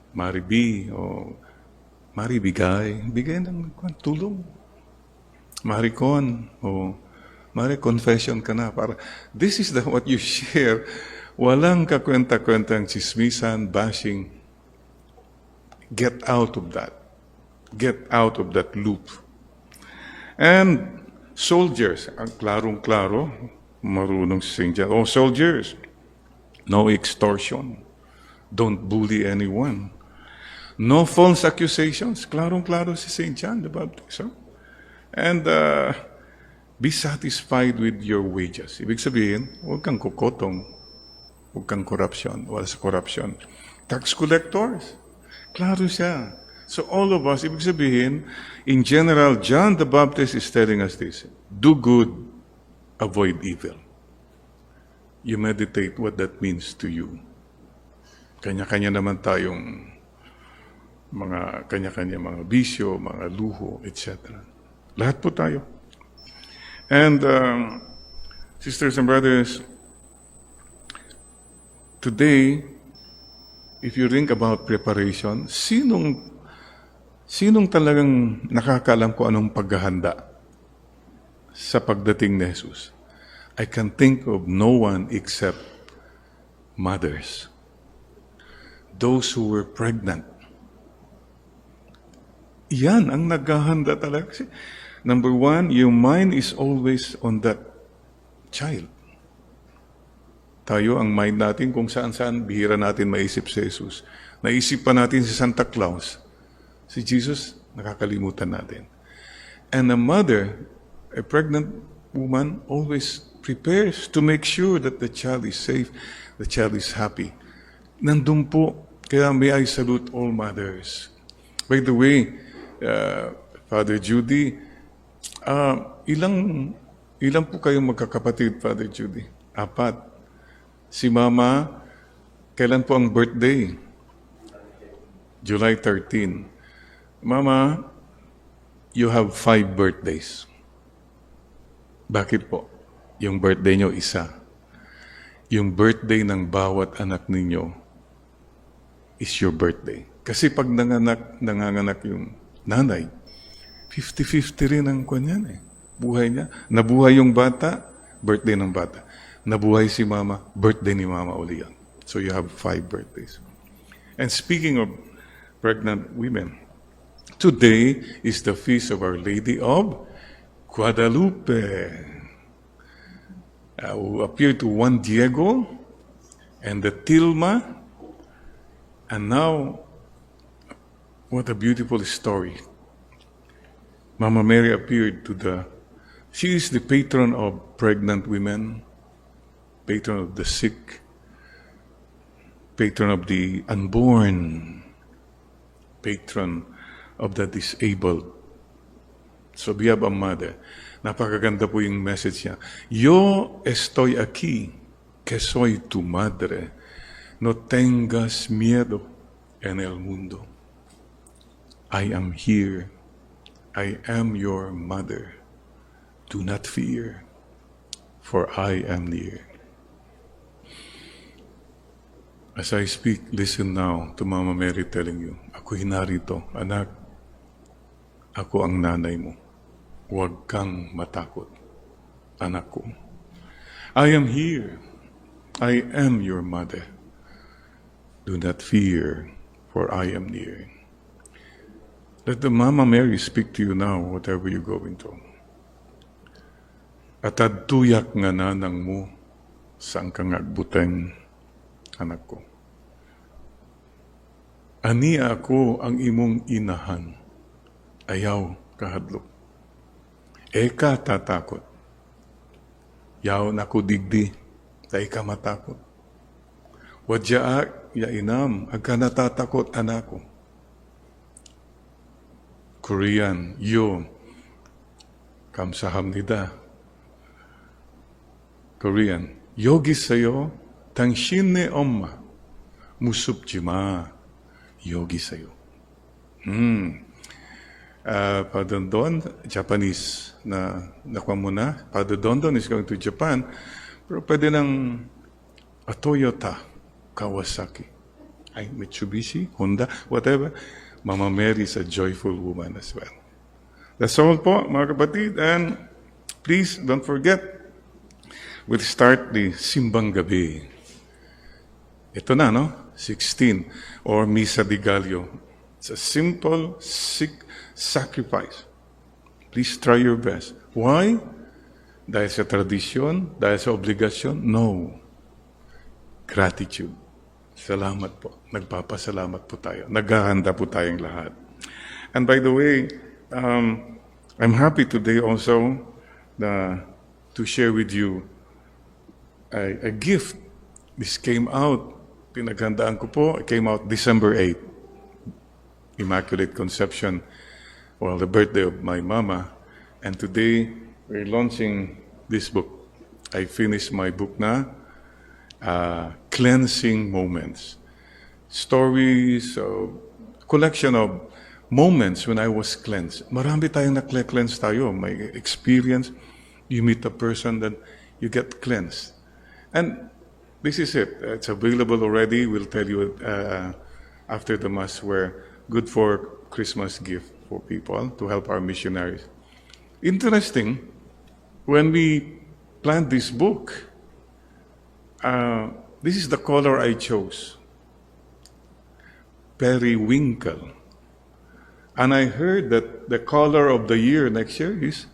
Maribi. Maribigay. Bigay ng tulong. Maricon. Confession ka na. This is what you share. Walang kakwenta-kwentang chismisan, bashing. Get out of that. Get out of that loop. And Soldiers, ang klarong-klaro, marunong si St. John. Oh, soldiers, no extortion. Don't bully anyone. No false accusations. Klarong-klaro si St. John the Baptist. Huh? And be satisfied with your wages. Ibig sabihin, huwag kang kukotong, huwag kang corruption, wala sa corruption. Tax collectors, klaro siya. So all of us, ibig sabihin, in general, John the Baptist is telling us this: do good, avoid evil. You meditate what that means to you. Kanya-kanya naman tayong mga kanya-kanya mga bisyo, mga luho, etc. Lahat po tayo. And sisters and brothers, today, if you think about preparation, sinong talagang nakakaalam ko anong paghahanda sa pagdating ni Jesus? I can think of no one except mothers. Those who were pregnant. Yan ang naghahanda talaga. Kasi, number one, your mind is always on that child. Tayo, ang mind natin kung saan-saan, bihira natin maisip si Jesus. Naisip pa natin si Santa Claus. Si Jesus, nakakalimutan natin. And a mother, a pregnant woman, always prepares to make sure that the child is safe, the child is happy. Nandun po, kaya may I salute all mothers. By the way, Father Judy, ilang po kayong magkakapatid, Father Judy? 4. Si Mama, kailan po ang birthday? July 13. Mama, you have 5 birthdays. Bakit po? Yung birthday nyo, isa. Yung birthday ng bawat anak ninyo is your birthday. Kasi pag nanganganak yung nanay, 50-50 rin ang kanyan eh. Buhay niya. Nabuhay yung bata, birthday ng bata. Nabuhay si Mama, birthday ni Mama uli yan. So you have 5 birthdays. And speaking of pregnant women, today is the feast of Our Lady of Guadalupe, who appeared to Juan Diego and the Tilma. And now, what a beautiful story. Mama Mary appeared to she is the patron of pregnant women, patron of the sick, patron of the unborn, patron of the disabled. So we have a mother. Napakaganda po yung message niya. Yo estoy aquí, que soy tu madre. No tengas miedo en el mundo. I am here. I am your mother. Do not fear, for I am near. As I speak, listen now to Mama Mary telling you, ako'y narito, anak. Ako ang nanay mo. Huwag kang matakot, anak ko. I am here. I am your mother. Do not fear, for I am near. Let the Mama Mary speak to you now, whatever you're going through. At adtuyak nga nanang mo, saan kang agbuteng, anak ko. Ani ako ang imong inahan, ayaw kahadlok. Eka tatakot. Yaw na ko digdi, dahil ka matakot. Wadya ya inam, agka natatakot anako. Korean, yo, kamsahamnida. Korean, yogi sayo, tangshin ne omma, musupjima, yogi sayo. Padondon, Japanese na nakuha mo na. Padondon is going to Japan. Pero pwede ng Toyota, Kawasaki, ay Mitsubishi, Honda, whatever. Mama Mary is a joyful woman as well. That's all po, mga kapatid. And please, don't forget, we'll start the Simbang Gabi. Ito na, no? 16, or Misa di Gallo. It's a simple sacrifice. Please try your best. Why? Dahil sa tradisyon? Dahil sa obligasyon? No. Gratitude. Salamat po. Nagpapasalamat po tayo. Naghahanda po tayong lahat. And by the way, I'm happy today also to share with you a gift. This came out, pinaghandaan ko po, it came out December 8, Immaculate Conception, well, the birthday of my mama. And today, we're launching this book. I finished my book na, Cleansing Moments. Stories, collection of moments when I was cleansed. Marami tayong na-cleanse tayo. May experience. You meet a person that you get cleansed. And this is it. It's available already. We'll tell you after the Mass where good for Christmas gift for people to help our missionaries. Interesting, when we planned this book, this is the color I chose. Periwinkle. And I heard that the color of the year next year is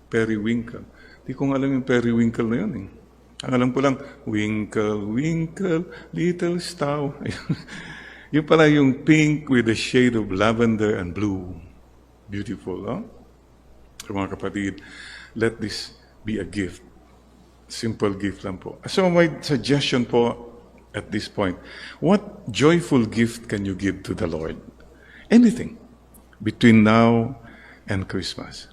periwinkle. Di ko nga alam yung periwinkle na yun eh. Ang alam ko lang, winkle, winkle, little star. Yun pala yung pink with a shade of lavender and blue. Beautiful, huh? So mga kapatid, let this be a gift. Simple gift lang po. So my suggestion po at this point, what joyful gift can you give to the Lord? Anything between now and Christmas.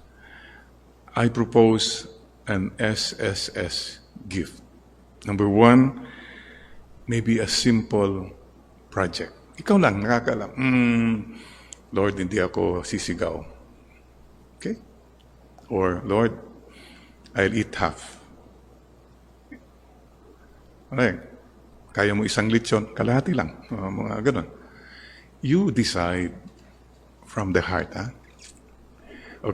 I propose an SSS gift. Number one, maybe a simple project. Ikaw lang, nakakaalam. Lord, hindi ako sisigaw. Okay? Or, Lord, I'll eat half. Okay. Kaya mo isang lechon, kalahati lang. Mga ganun. You decide from the heart. Huh?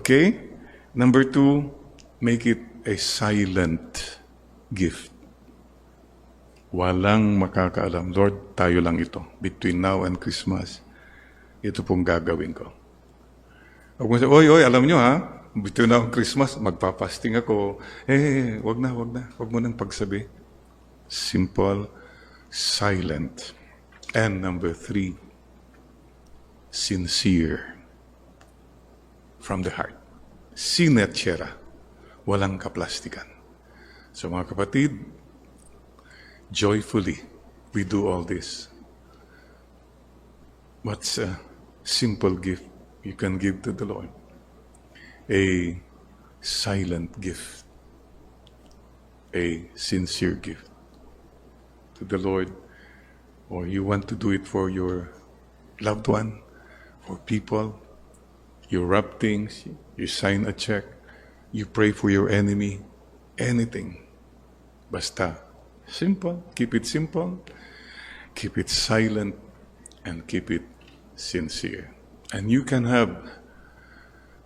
Okay? Number two, make it a silent gift. Walang makakaalam. Lord, tayo lang ito. Between now and Christmas, ito pong gagawin ko. Huwag mo sabi, oy, alam nyo ha, between now and Christmas, magpapasting ako. Wag na. Wag mo nang pagsabi. Simple, silent. And number three, sincere. From the heart. Sinetsyera. Walang kaplastikan. So mga kapatid, joyfully, we do all this. What's a simple gift you can give to the Lord? A silent gift. A sincere gift to the Lord. Or you want to do it for your loved one, for people. You wrap things, you sign a check, you pray for your enemy, anything. Basta. Simple. Keep it simple. Keep it silent. And keep it sincere. And you can have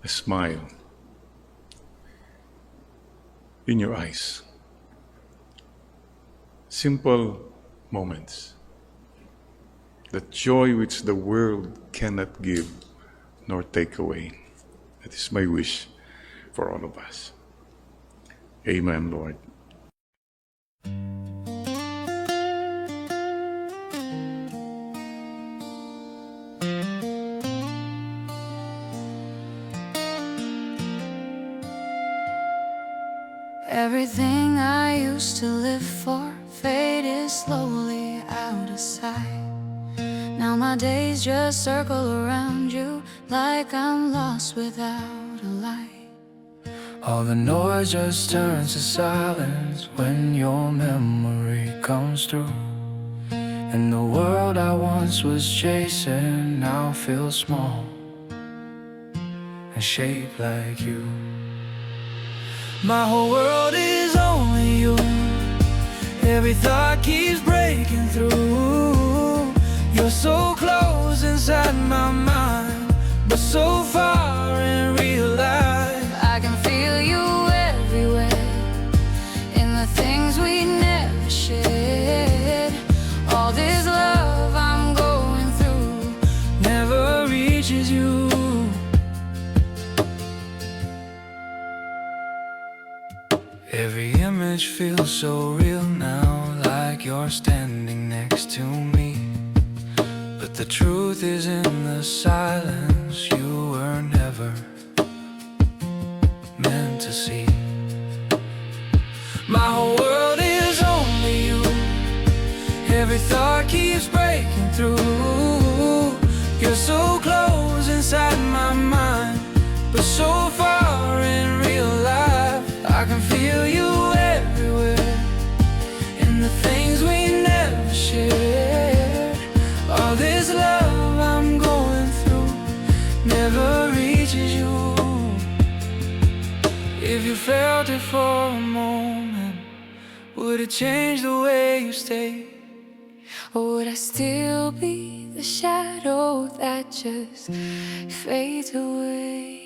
a smile in your eyes. Simple moments. The joy which the world cannot give nor take away. That is my wish for all of us. Amen, Lord. Everything I used to live for faded slowly out of sight. Now my days just circle around you like I'm lost without a light. All the noise just turns to silence when your memory comes through. And the world I once was chasing now feels small and shaped like you. My whole world is only you. Every thought keeps breaking through. You're so close inside my mind, but so far in real life. I can feel you everywhere, in the things we never shared. All this love I'm going through never reaches you. Every image feels so real now, like you're standing next to me. But the truth is in the silence, you were never meant to see. My whole world is only you. Every thought keeps breaking through. You're so close inside my mind, but so far in real life. I can feel you everywhere, in the things we never shared. All this love I'm going through never reaches you. If you felt it for a moment, would it change the way you stay? Or would I still be the shadow that just fades away?